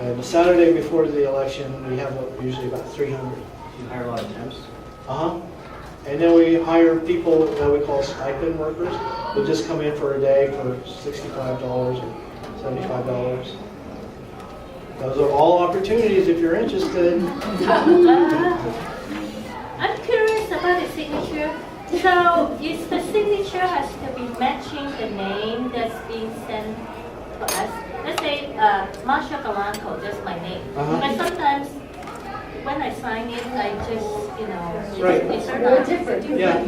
And the Saturday before the election, we have usually about 300. You hire a lot of temps? Uh-huh. And then we hire people that we call stipend workers. They'll just come in for a day for $65 or $75. Those are all opportunities if you're interested. I'm curious about the signature. So, is the signature has to be matching the name that's being sent to us? Let's say Marsha Galanco, that's my name. But sometimes when I sign it, I just, Right. it's very different. Yeah.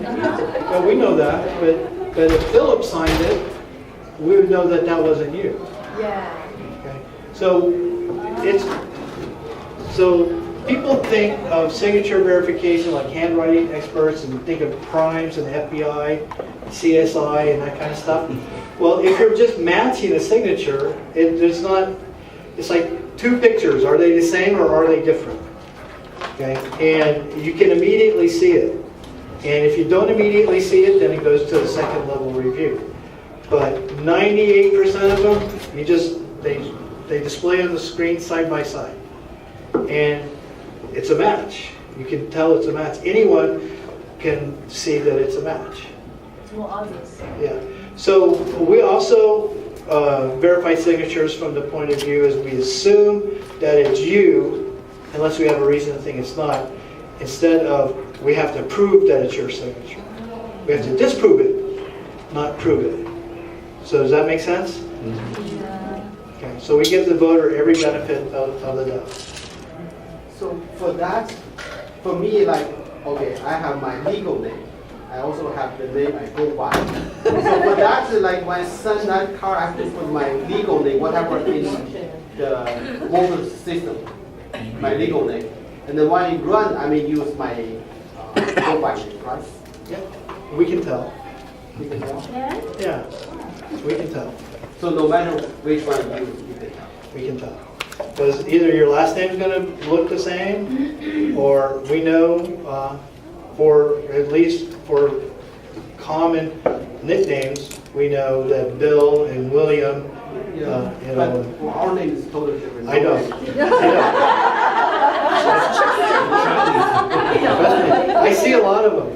Well, we know that, but if Philip signed it, we would know that that wasn't you. Yeah. Okay. So people think of signature verification like handwriting experts and think of crimes and the FBI, CSI, and that kind of stuff. Well, if you're just matching a signature, it's like 2 pictures. Are they the same or are they different? Okay, and you can immediately see it. And if you don't immediately see it, then it goes to the second level review. But 98% of them, they display on the screen side by side. And it's a match. You can tell it's a match. Anyone can see that it's a match. It's more obvious. Yeah. So we also verify signatures from the point of view as we assume that it's you, unless we have a reason to think it's not, instead of we have to prove that it's your signature. We have to disprove it, not prove it. So does that make sense? Yeah. Okay. So we give the voter every benefit of the doubt. So for that, for me, like, okay, I have my legal name. I also have the name I go by. So for that, like when I send that card, I have to put my legal name, whatever in the voter system, my legal name. And then when you run, I may use my go by name, right? Yeah, we can tell. You can tell? Yeah, we can tell. So no matter which one you use, you can tell. We can tell. Because either your last name's going to look the same, or we know for, at least for common nicknames, we know that Bill and William, But for our name is totally different. I know. I see a lot of them.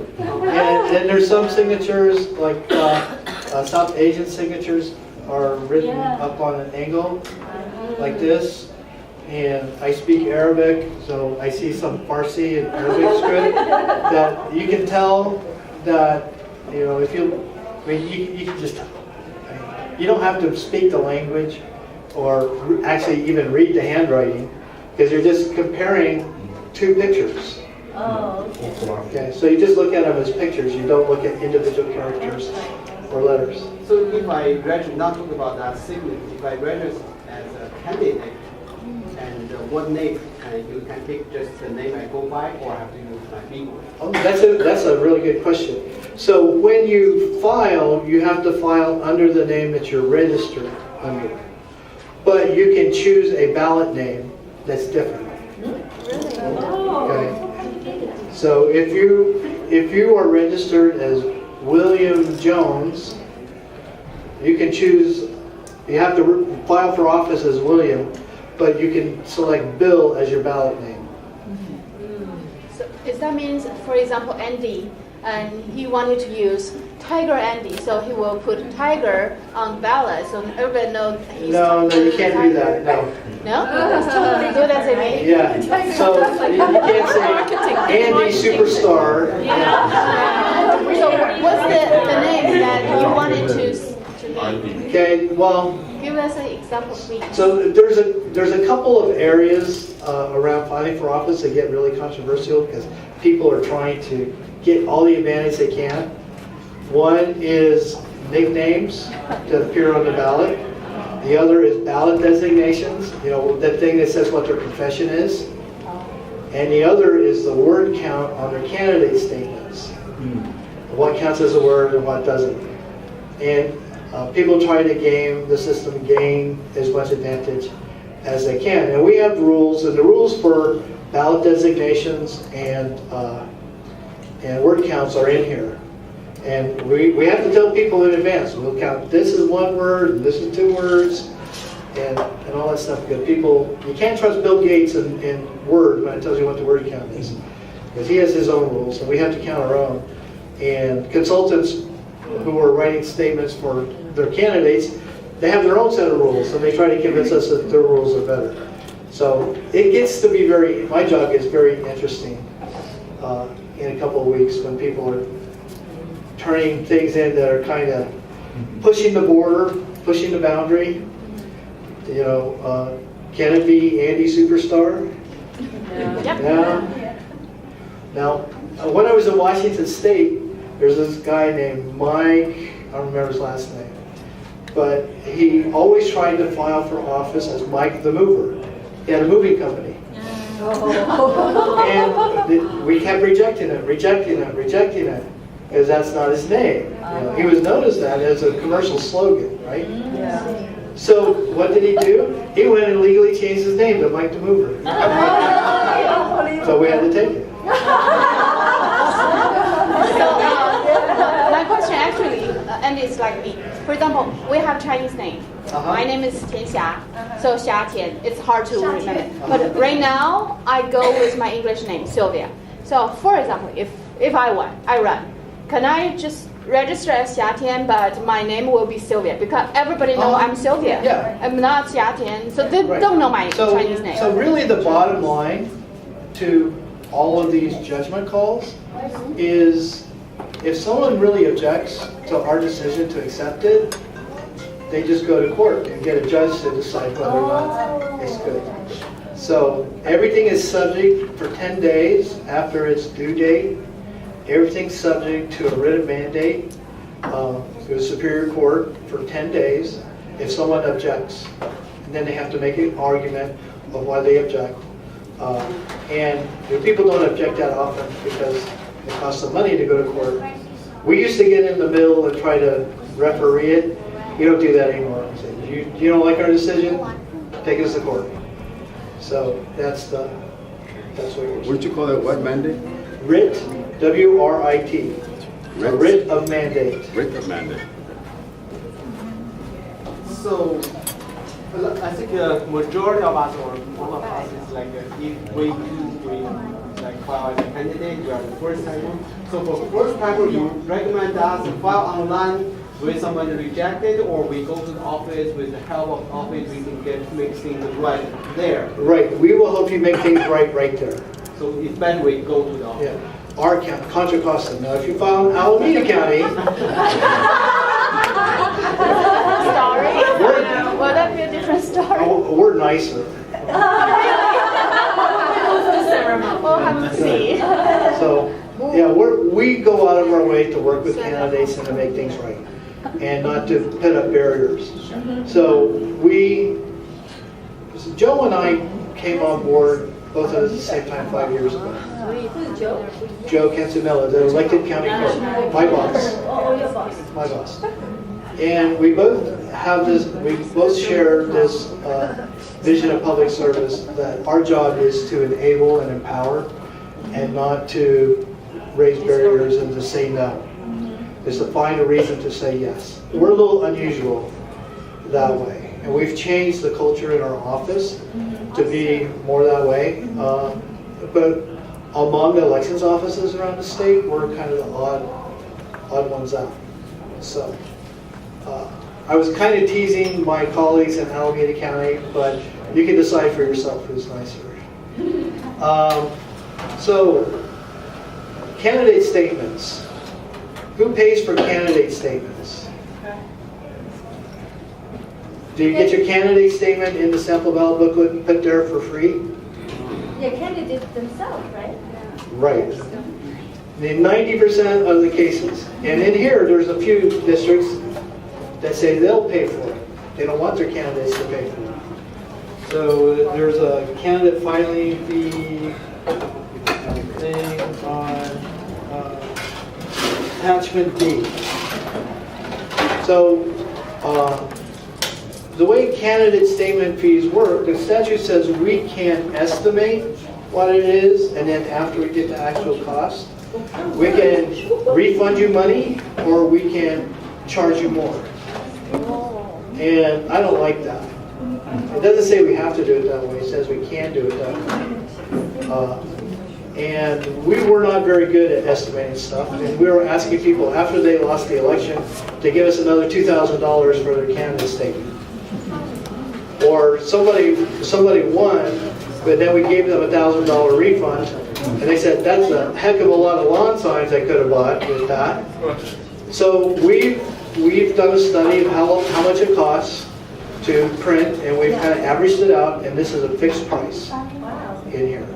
And there's some signatures, like South Asian signatures are written up on an angle, like this. And I speak Arabic, so I see some Farsi and Arabic script that you can tell that, you know, if you, I mean, you can just, you don't have to speak the language or actually even read the handwriting, because you're just comparing two pictures. Oh, Okay, so you just look at them as pictures, you don't look at individual characters or letters. So if I register, not talking about that signature, if I register as a candidate, and what name you can pick just the name I go by, or I have to use my legal? Oh, that's a really good question. So when you file, you have to file under the name that you're registered under. But you can choose a ballot name that's different. Okay. So if you are registered as William Jones, you can choose. You have to file for office as William, but you can select Bill as your ballot name. So is that means, for example, Andy, and he wanted to use Tiger Andy, so he will put Tiger on ballot, so everybody knows he's No, you can't do that. No. No? It's totally good as a name. Yeah. So you can't say Andy Superstar. So what's the name that you wanted to be? Okay. Well. Give us an example, please. So there's a couple of areas around filing for office that get really controversial because people are trying to get all the advantage they can. One is nicknames that appear on the ballot. The other is ballot designations, you know, that thing that says what their profession is. And the other is the word count on their candidate statements. What counts as a word and what doesn't. And people try to game the system, gain as much advantage as they can. And we have rules, and the rules for ballot designations and word counts are in here. And we have to tell people in advance. We'll count this is one word, and this is two words, and all that stuff. Because people, you can't trust Bill Gates in Word when it tells you what the word count is. Because he has his own rules, and we have to count our own. And consultants who are writing statements for their candidates, they have their own set of rules, and they try to convince us that their rules are better. So it gets to be my job gets very interesting in a couple of weeks when people are turning things in that are kind of pushing the border, pushing the boundary. You know, can it be Andy Superstar? Yeah. Now, when I was in Washington State, there's this guy named Mike, I don't remember his last name, but he always tried to file for office as Mike the Mover. He had a moving company. And we kept rejecting it, because that's not his name. You know, he was known as that as a commercial slogan, right? So what did he do? He went and legally changed his name to Mike the Mover. So we had to take it. My question actually, and it's like me. For example, we have Chinese name. My name is Tian Xia, so Xia Tian. It's hard to remember. But right now, I go with my English name, Sylvia. So for example, if I run, can I just register as Xia Tian, but my name will be Sylvia? Because everybody knows I'm Sylvia. Yeah. I'm not Xia Tian, so they don't know my Chinese name. So really the bottom line to all of these judgment calls is if someone really objects to our decision to accept it, they just go to court and get a judge to decide whether or not it's good. So everything is subject for 10 days after its due date. Everything's subject to a writ of mandate to a superior court for 10 days if someone objects. And then they have to make an argument of why they object. And people don't object that often because it costs them money to go to court. We used to get in the middle and try to referee it. You don't do that anymore. You don't like our decision? Take us to court. So that's what. What did you call it? What mandate? Writ W-R-I-T. A writ of mandate. Writ of mandate. So, I think majority of us or all of us is like if we file as a candidate, we are the first timer. So for first timer, you recommend us file online with someone rejected, or we go to the office with the help of the office, we can make things right there. Right. We will help you make things right there. So it's better we go to the office. Yeah. Our county, Contra Costa. Now, if you file in Alameda County, Story? Will that be a different story? we're nicer. We'll have to see. So, yeah, we go out of our way to work with candidates and to make things right, and not to put up barriers. So Joe and I came on board both at the same time 5 years ago. Who's Joe? Joe Cansamilla, the elected county clerk, my boss. Oh, your boss. My boss. And we both have this, we both share this vision of public service that our job is to enable and empower and not to raise barriers and to say no. Is to find a reason to say yes. We're a little unusual that way. And we've changed the culture in our office to be more that way. But among the elections offices around the state, we're kind of the odd ones out. So I was kind of teasing my colleagues in Alameda County, but you can decide for yourself who's nicer. So, candidate statements. Who pays for candidate statements? Do you get your candidate statement in the sample ballot booklet and put there for free? Yeah, candidates themselves, right? Right. In 90% of the cases. And in here, there's a few districts that say they'll pay for it. They don't want their candidates to pay for it. So there's a candidate filing fee thing on attachment D. So the way candidate statement fees work, the statute says we can estimate what it is, and then after we get the actual cost, we can refund you money or we can charge you more. And I don't like that. It doesn't say we have to do it that way, it says we can do it that way. And we were not very good at estimating stuff, and we were asking people after they lost the election to give us another $2,000 for their candidate statement. Or somebody won, but then we gave them a $1,000 refund, and they said that's a heck of a lot of lawn signs I could have bought with that. So we've done a study of how much it costs to print, and we've kind of averaged it out, and this is a fixed price in here.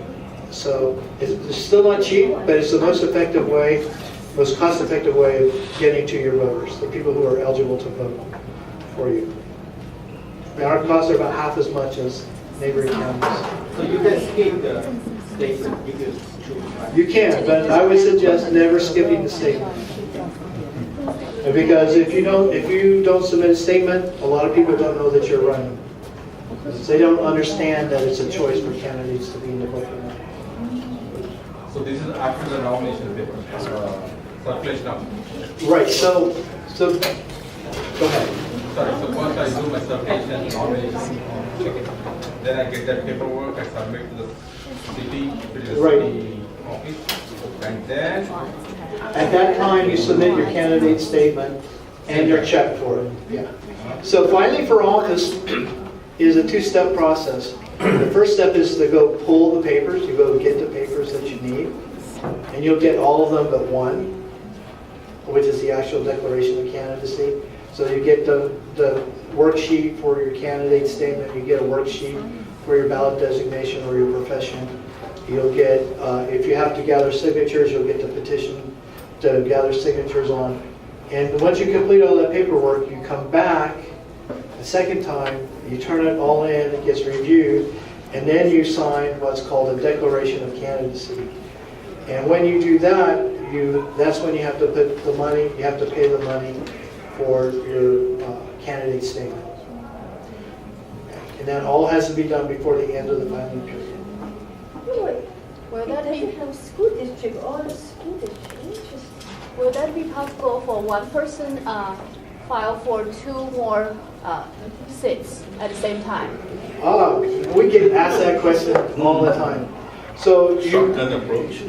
So it's still not cheap, but it's the most effective way, most cost-effective way of getting to your voters, the people who are eligible to vote for you. And our costs are about half as much as neighboring counties. So you can skip the statement, you can choose, right? You can, but I would suggest never skipping the statement. Because if you don't submit a statement, a lot of people don't know that you're running. They don't understand that it's a choice for candidates to be in the vote. So this is after the nomination paper, circulation of. Right. So go ahead. Sorry. So first I do my circulation nomination, then I get that paperwork, I submit to the city, city office, and then. At that time, you submit your candidate statement and your check for it. Yeah. So filing for office is a two-step process. The first step is to go pull the papers. You go get the papers that you need, and you'll get all of them but one, which is the actual declaration of candidacy. So you get the worksheet for your candidate statement. You get a worksheet for your ballot designation or your profession. You'll get, if you have to gather signatures, you'll get the petition to gather signatures on. And once you complete all that paperwork, you come back the second time, you turn it all in, it gets reviewed, and then you sign what's called a declaration of candidacy. And when you do that, that's when you have to put the money, you have to pay the money for your candidate statement. And that all has to be done before the end of the filing period. Will that They be have school district, all the school district, interesting. Will that be possible for one person file for 2 more seats at the same time? We get asked that question all the time. So Shotgun approach.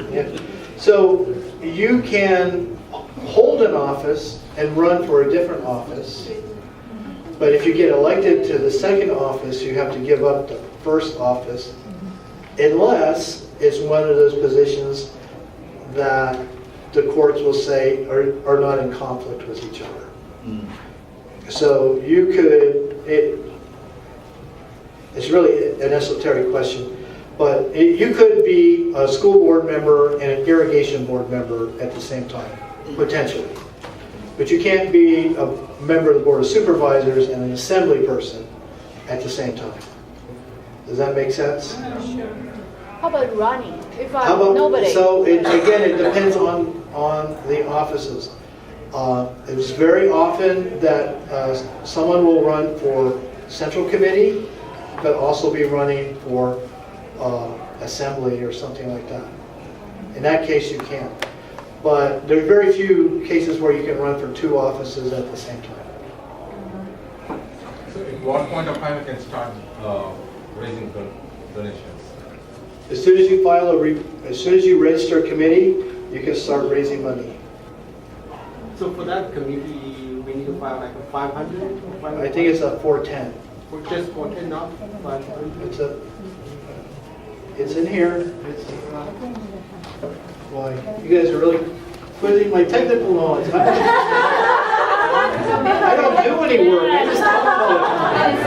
So you can hold an office and run for a different office, but if you get elected to the second office, you have to give up the first office, unless it's one of those positions that the courts will say are not in conflict with each other. So you could, it's really an esoteric question, but you could be a school board member and an irrigation board member at the same time, potentially. But you can't be a member of the Board of Supervisors and an assembly person at the same time. Does that make sense? How about running? If How about, nobody. so again, it depends on the offices. It's very often that someone will run for Central Committee, but also be running for Assembly or something like that. In that case, you can. But there are very few cases where you can run for 2 offices at the same time. So at what point of time you can start raising donations? As soon as you file as soon as you register a committee, you can start raising money. So for that committee, we need to file like a 500? I think it's a 410. For just 410, not 500? It's in here. Boy, you guys are really quizzing my technical knowledge. I don't do any work. I just talk all the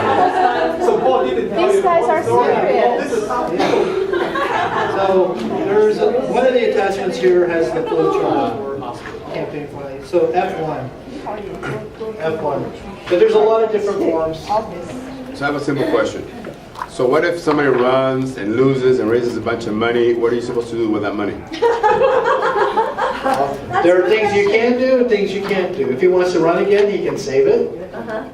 time. So Paul didn't tell These guys are serious. This is So there's one of the attachments here has the flow chart for campaign filing. So F1. But there's a lot of different forms. So I have a simple question. So what if somebody runs and loses and raises a bunch of money? What are you supposed to do with that money? There are things you can do and things you can't do. If he wants to run again, he can save it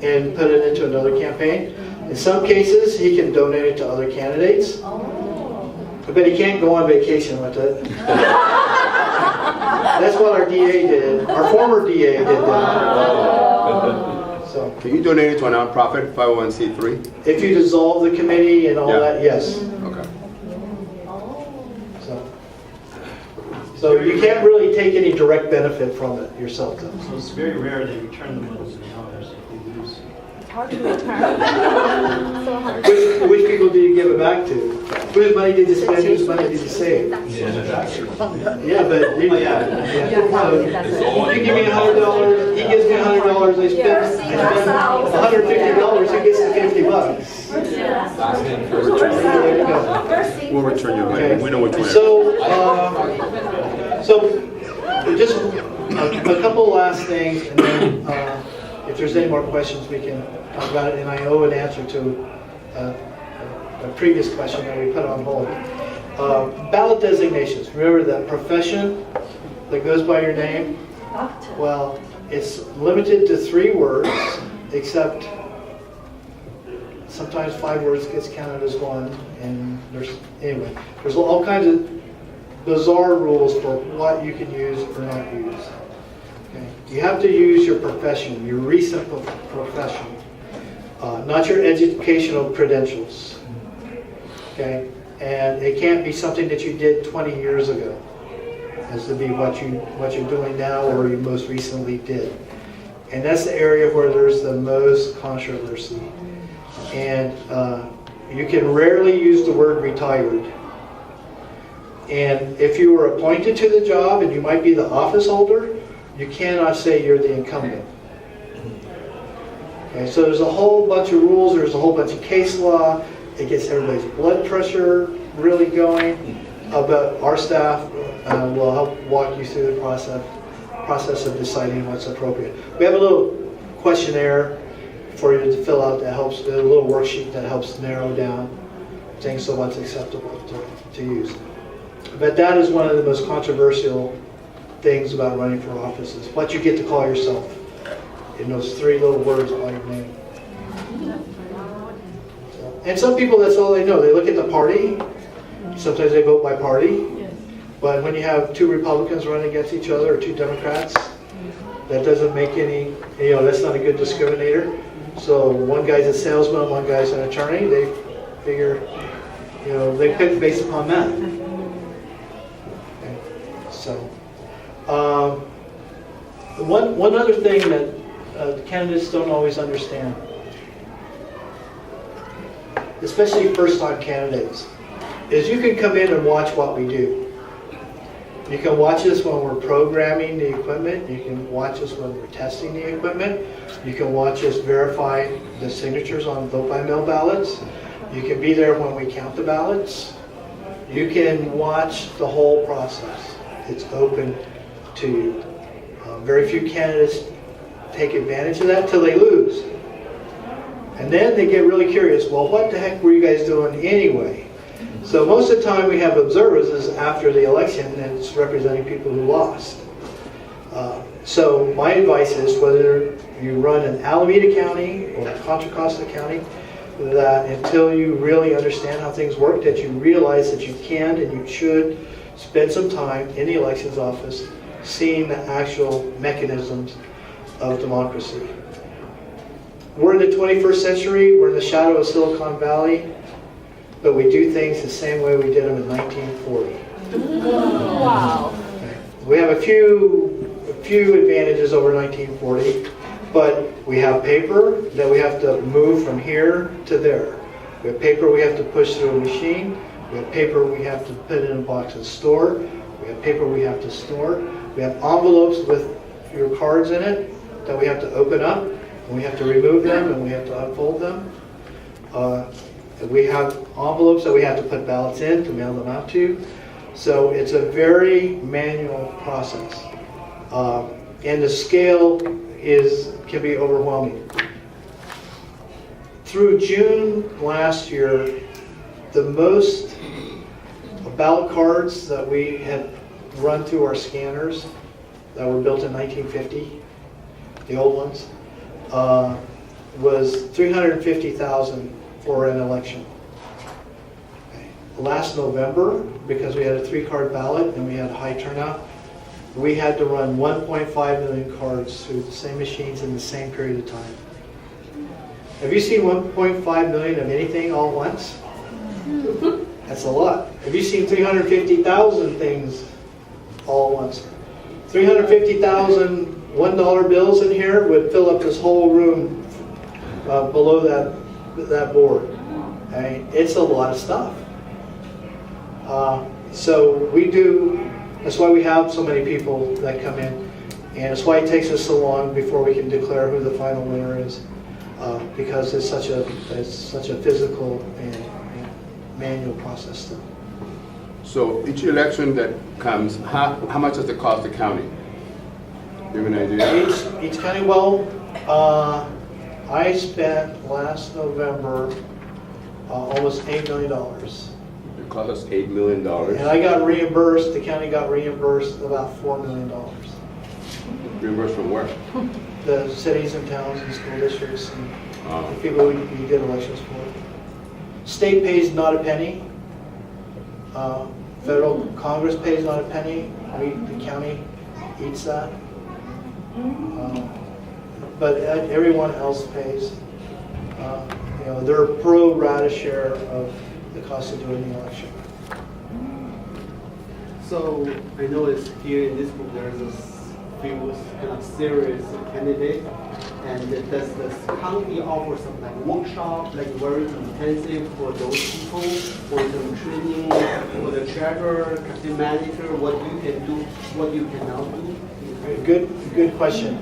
and put it into another campaign. In some cases, he can donate it to other candidates. But he can't go on vacation with it. That's what our DA did. Our former DA did that. So, can you donate it to a nonprofit, 501c3? If you dissolve the committee and all that, yes. Okay. So you can't really take any direct benefit from it yourself, though. So it's very rare they return the money to the owners if they lose. It's hard to return. So hard. Which people do you give it back to? Whose money did you spend? Whose money did you save? Yeah, but you, so you give me $100, he gives me $100, I spend $150, he gets the $50. We'll return your money. We know which one. So just a couple last things, and then if there's any more questions, we can talk about it. And I owe an answer to a previous question that we put on hold. Ballot designations. Remember that profession that goes by your name? Well, it's limited to 3 words, except sometimes 5 words gets counted as one. And there's all kinds of bizarre rules for what you can use or not use. Okay. You have to use your profession, your recent profession, not your educational credentials. Okay, and it can't be something that you did 20 years ago. It has to be what you're doing now or you most recently did. And that's the area where there's the most controversy. And you can rarely use the word retired. And if you were appointed to the job and you might be the office holder, you cannot say you're the incumbent. Okay, so there's a whole bunch of rules, there's a whole bunch of case law. It gets everybody's blood pressure really going. But our staff will help walk you through the process of deciding what's appropriate. We have a little questionnaire for you to fill out that helps, a little worksheet that helps narrow down things to what's acceptable to use. But that is one of the most controversial things about running for office is what you get to call yourself in those 3 little words by your name. And some people, that's all they know. They look at the party. Sometimes they vote by party. But when you have two Republicans running against each other or two Democrats, that doesn't make any, that's not a good discriminator. So one guy's a salesman, one guy's an attorney. They figure, they pick based upon that. Okay. So, one other thing that candidates don't always understand, especially first-time candidates, is you can come in and watch what we do. You can watch us when we're programming the equipment. You can watch us when we're testing the equipment. You can watch us verify the signatures on vote-by-mail ballots. You can be there when we count the ballots. You can watch the whole process. It's open to you. Very few candidates take advantage of that till they lose. And then they get really curious, well, what the heck were you guys doing anyway? So most of the time we have observers is after the election, and it's representing people who lost. So my advice is, whether you run in Alameda County or Contra Costa County, that until you really understand how things work, that you realize that you can and you should spend some time in the elections office seeing the actual mechanisms of democracy. We're in the 21st century, we're in the shadow of Silicon Valley, but we do things the same way we did them in 1940. Wow. Okay. We have a few advantages over 1940, but we have paper that we have to move from here to there. We have paper we have to push through a machine. We have paper we have to put in a box and store. We have paper we have to store. We have envelopes with your cards in it that we have to open up, and we have to remove them, and we have to unfold them. We have envelopes that we have to put ballots in to mail them out to. So it's a very manual process. And the scale can be overwhelming. Through June last year, the most ballot cards that we had run through our scanners that were built in 1950, the old ones, was 350,000 for an election. Okay. Last November, because we had a 3-card ballot and we had a high turnout, we had to run 1.5 million cards through the same machines in the same period of time. Have you seen 1.5 million of anything all at once? That's a lot. Have you seen 350,000 things all at once? 350,000 $1 bills in here would fill up this whole room below that board. Okay? It's a lot of stuff. So we do, that's why we have so many people that come in, and it's why it takes us so long before we can declare who the final winner is, because it's such a physical and manual process still. So each election that comes, how much does it cost the county? Do you have an idea? Each county, I spent last November almost $8 million. It cost us $8 million. And I got reimbursed, the county got reimbursed about $4 million. Reimbursed from where? The cities and towns and school districts and the people we did elections for. State pays not a penny. Federal Congress pays not a penny. The county eats that. But everyone else pays. Their pro rata share of the cost of doing the election. So I know it's here in this book there's a few kind of serious candidates, and does the county offer some like workshop, like very intensive for those people, for some training for the treasurer, campaign manager, what you can do, what you cannot do? Good question.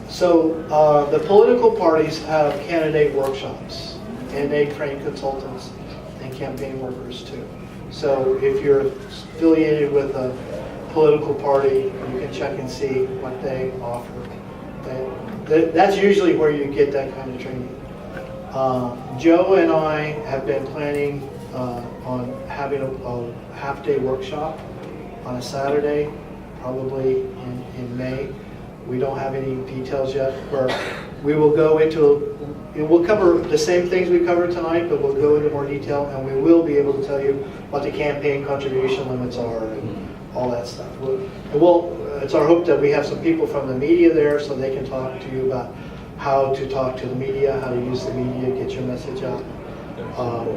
So the political parties have candidate workshops, and they train consultants and campaign workers too. So if you're affiliated with a political party, you can check and see what they offer. That's usually where you get that kind of training. Joe and I have been planning on having a half-day workshop on a Saturday, probably in May. We don't have any details yet, where we will go into, we'll cover the same things we covered tonight, but we'll go into more detail, and we will be able to tell you what the campaign contribution limits are, and all that stuff. It's our hope that we have some people from the media there so they can talk to you about how to talk to the media, how to use the media, get your message out.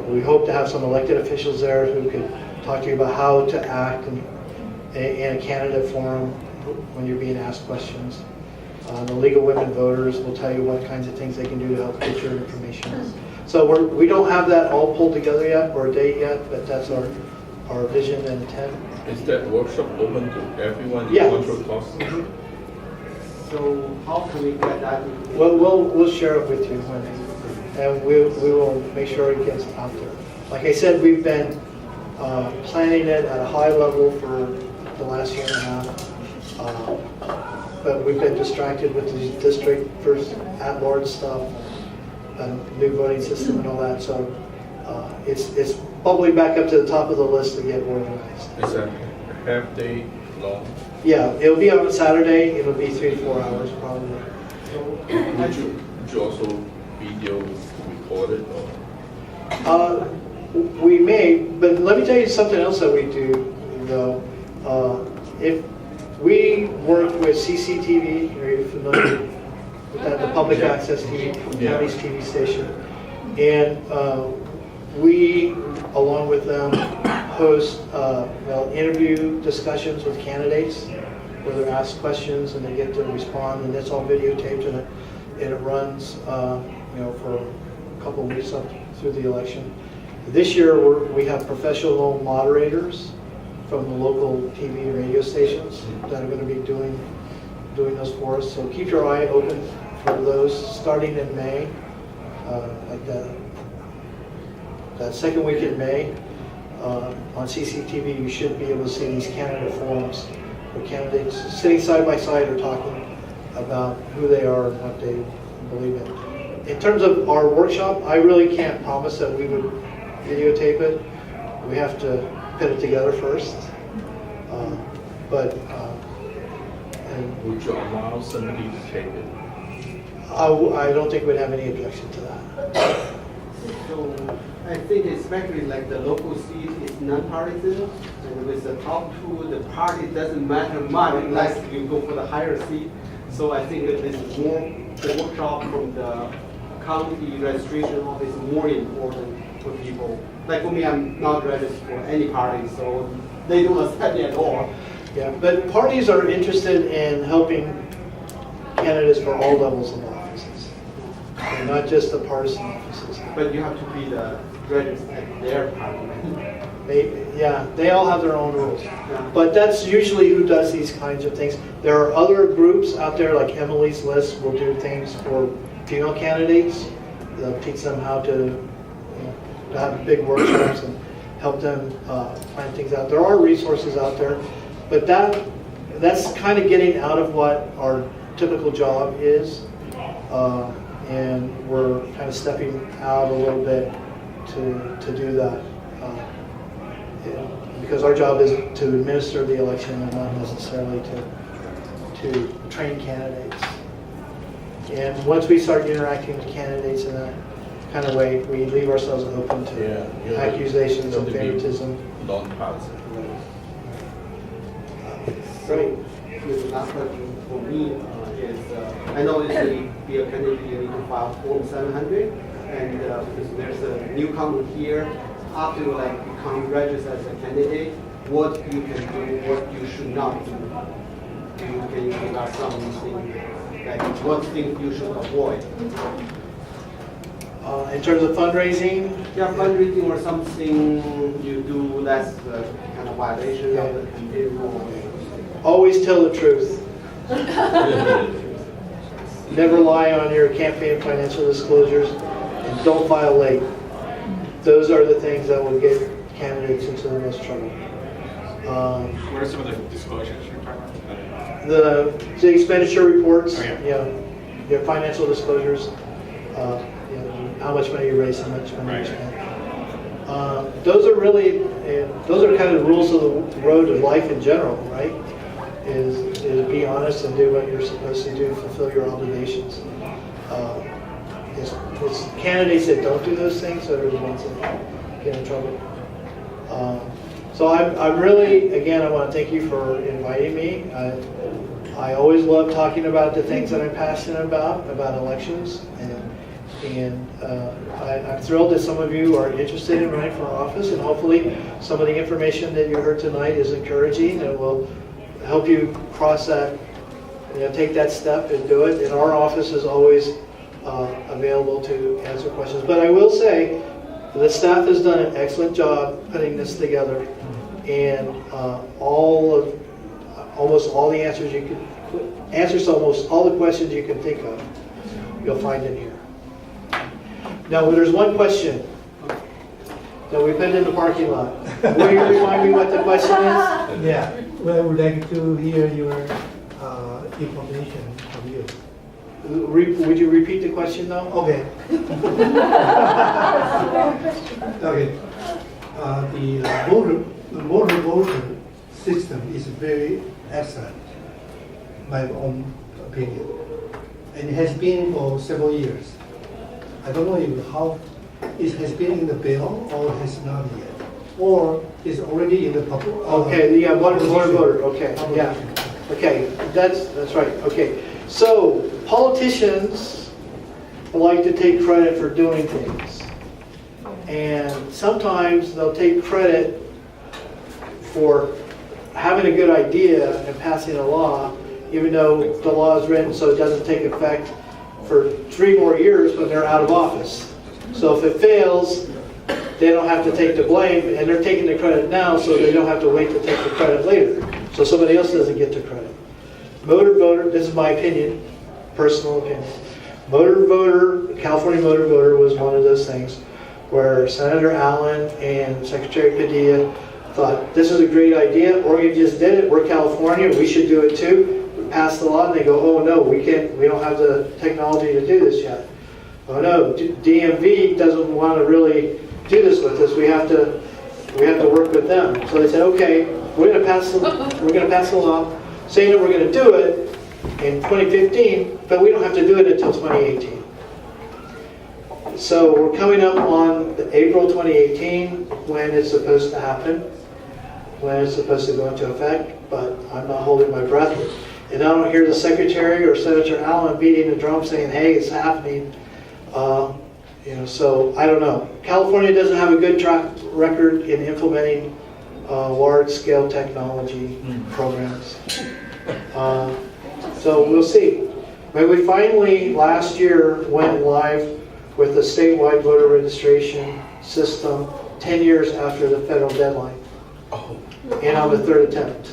We hope to have some elected officials there who could talk to you about how to act in a candidate forum when you're being asked questions. The League of Women Voters will tell you what kinds of things they can do to help get your information. So we don't have that all pulled together yet or a date yet, but that's our vision and intent. Is that workshop open to everyone? Yeah. Control costs? So how can we get that? Well, we'll share it with you and we will make sure it gets out there. Like I said, we've been planning it at a high level for the last year and a half. But we've been distracted with the district first at-large stuff, new voting system and all that. So it's bubbling back up to the top of the list to get organized. Is that half day long? Yeah, it'll be on Saturday. It'll be 3 to 4 hours probably. Would you also video record it? Or? We may, but let me tell you something else that we do though. If we work with CCTV, are you familiar with that, the public access TV, county's TV station, and we, along with them, host interview discussions with candidates where they're asked questions and they get to respond, and it's all videotaped and it runs for a couple of weeks up through the election. This year we have professional moderators from the local TV and radio stations that are going to be doing those for us. So keep your eye open for those starting in May, like that second week in May. On CCTV, you should be able to see these candidate forums where candidates sitting side by side are talking about who they are and what they believe in. In terms of our workshop, I really can't promise that we would videotape it. We have to put it together first. Would you allow somebody to tape it? I don't think we'd have any objection to that. So I think especially like the local seat is non-partisan, and with the top two, the party doesn't matter much unless you go for the higher seat. So I think that this is more, the workshop from the county registration office is more important for people. Like for me, I'm not registered for any party, so they don't accept me at all. Yeah, but parties are interested in helping candidates for all levels of offices, and not just the partisan offices. But you have to be the registered at their party. They all have their own rules. But that's usually who does these kinds of things. There are other groups out there, like Emily's List, will do things for female candidates. They'll teach them how to have big workshops and help them plan things out. There are resources out there, but that's kind of getting out of what our typical job is, and we're kind of stepping out a little bit to do that. Because our job is to administer the election and not necessarily to train candidates. And once we start interacting with candidates in that kind of way, we leave ourselves open to accusations of favoritism. Non-partisan. So, the last question for me is, I know it's to be a candidate, you need to file Form 700, and because there's a newcomer here, after become registered as a candidate, what you can do, what you should not do. Can you give us something, like what things you should avoid? In terms of fundraising? Yeah, fundraising or something you do that's kind of violation of the campaign rule. Always tell the truth. Never lie on your campaign financial disclosures, and don't file late. Those are the things that will get candidates into the most trouble. What are some of the disclosures you're talking about? The expenditure reports, Oh, your financial disclosures, how much money you raise, how much money you spend. Those are really, those are kind of the rules of the road of life in general, right? Is be honest and do what you're supposed to do, fulfill your obligations. It's candidates that don't do those things that are the ones that get in trouble. So I'm really, again, I want to thank you for inviting me. I always love talking about the things that I'm passionate about elections. And I'm thrilled that some of you are interested in running for office, and hopefully some of the information that you heard tonight is encouraging and will help you cross that, take that step and do it. And our office is always available to answer questions. But I will say, the staff has done an excellent job putting this together, and almost all the answers to almost all the questions you can think of, you'll find in here. Now, there's one question that we put in the parking lot. Will you remind me what the question is? Yeah, well, I would like to hear your information from you. Would you repeat the question though? Okay. Okay. The motor voter system is very excellent, my own opinion, and it has been for several years. I don't know how it has been in the bill or has not yet, or is already in the public. Okay, yeah, motor voter. Okay, yeah. Okay, that's right. Okay, so politicians like to take credit for doing things, and sometimes they'll take credit for having a good idea and passing a law, even though the law is written so it doesn't take effect for 3 more years when they're out of office. So if it fails, they don't have to take the blame, and they're taking the credit now so they don't have to wait to take the credit later. So somebody else doesn't get the credit. Motor voter, this is my opinion, personal opinion. Motor voter, California motor voter was one of those things where Senator Allen and Secretary Padilla thought, this is a great idea, Oregon just did it, we're California, we should do it too. Pass the law, and they go, oh no, we don't have the technology to do this yet. Oh no, DMV doesn't want to really do this with us. We have to work with them. So they said, okay, we're going to pass the law, saying that we're going to do it in 2015, but we don't have to do it until 2018. So we're coming up on April 2018 when it's supposed to happen, when it's supposed to go into effect, but I'm not holding my breath. And I don't hear the Secretary or Senator Allen beating the drum saying, hey, it's happening. So I don't know. California doesn't have a good track record in implementing large-scale technology programs. So we'll see. But we finally, last year, went live with the statewide voter registration system 10 years after the federal deadline. And on the 3rd attempt.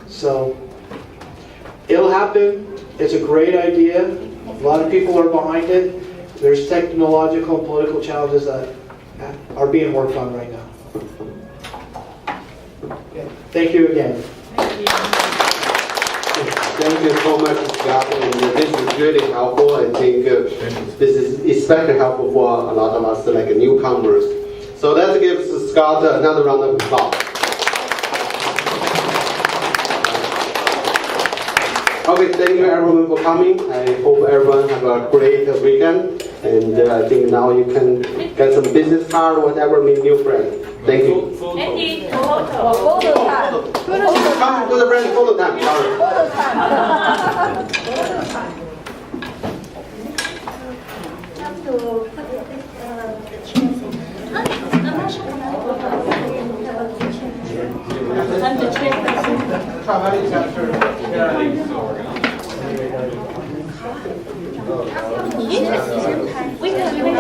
So it'll happen. It's a great idea. A lot of people are behind it. There's technological and political challenges that are being worked on right now. Okay. Thank you again. Thank you so much, Scott. And this is really helpful. I think this is especially helpful for a lot of us, like newcomers. So let's give Scott another round of applause. Okay, thank you everyone for coming. I hope everyone have a great weekend. And I think now you can get some business card or whatever, meet new friends. Thank you. Andy, photo time. Come to the friend photo time. Photo time. Have to put the chairs in. I'm not sure. I'm the chairperson. We can make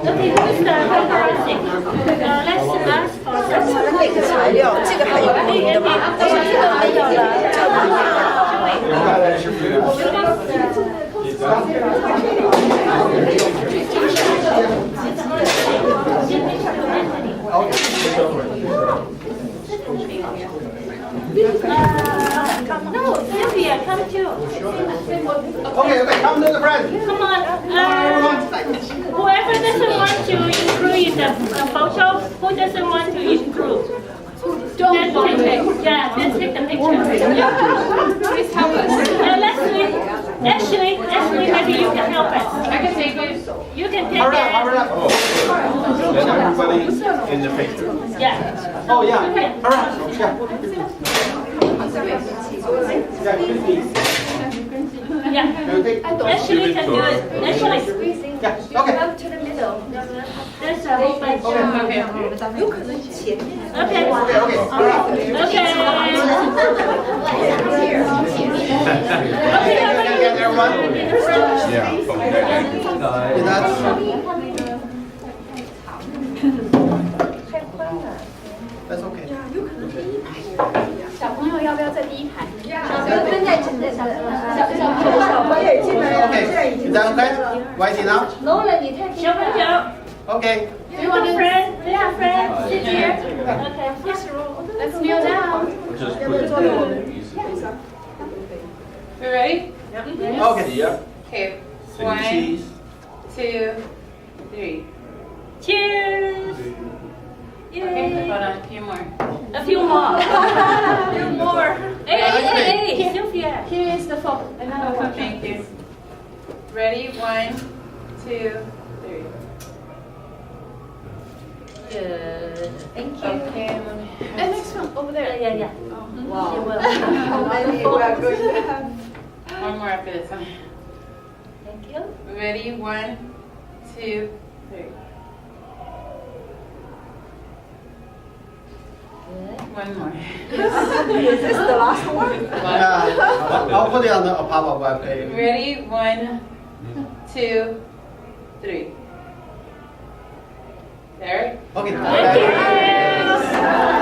Okay, who's the paparazzi? Let's ask for some. 那个材料，这个还有不同的吗？这个没有了，这个不No, Sylvia, come too. Okay, come to the friend. Come on. Whoever doesn't want to include in the photo, who doesn't want to include? let's take the picture. Please help us. Actually, maybe you can help us. I can take it. You can take Hurry it. up, hurry up. Then everybody in the picture. Yeah. Oh, yeah. Hurry up. Yeah. Actually, can do it. Actually, Okay. Up to the middle. there's a whole bunch. Okay. Okay. That's okay. 小朋友要不要在第一排？跟在小朋友也进来了，现在已经 Is that okay? Right enough? 聋了，你太小朋友 Okay. little friend, sit here. Okay. Let's kneel down. You ready? Okay. Okay. 1, 2, 3. Cheers. Okay, hold on, a few more. A few more. Hey, Sylvia. Here is the phone. Another one. Thank you. Ready? 1, 2, 3. Good. Thank you. Okay, And next one over there. Yeah. Wow. She will. How many we are going to have? one more after this one. Thank you. Ready? 1, 2, 3. One more. Is this the last one? Yeah. I'll put it on the pop-up webpage. Ready? 1, 2, 3. There. Okay. Thank you.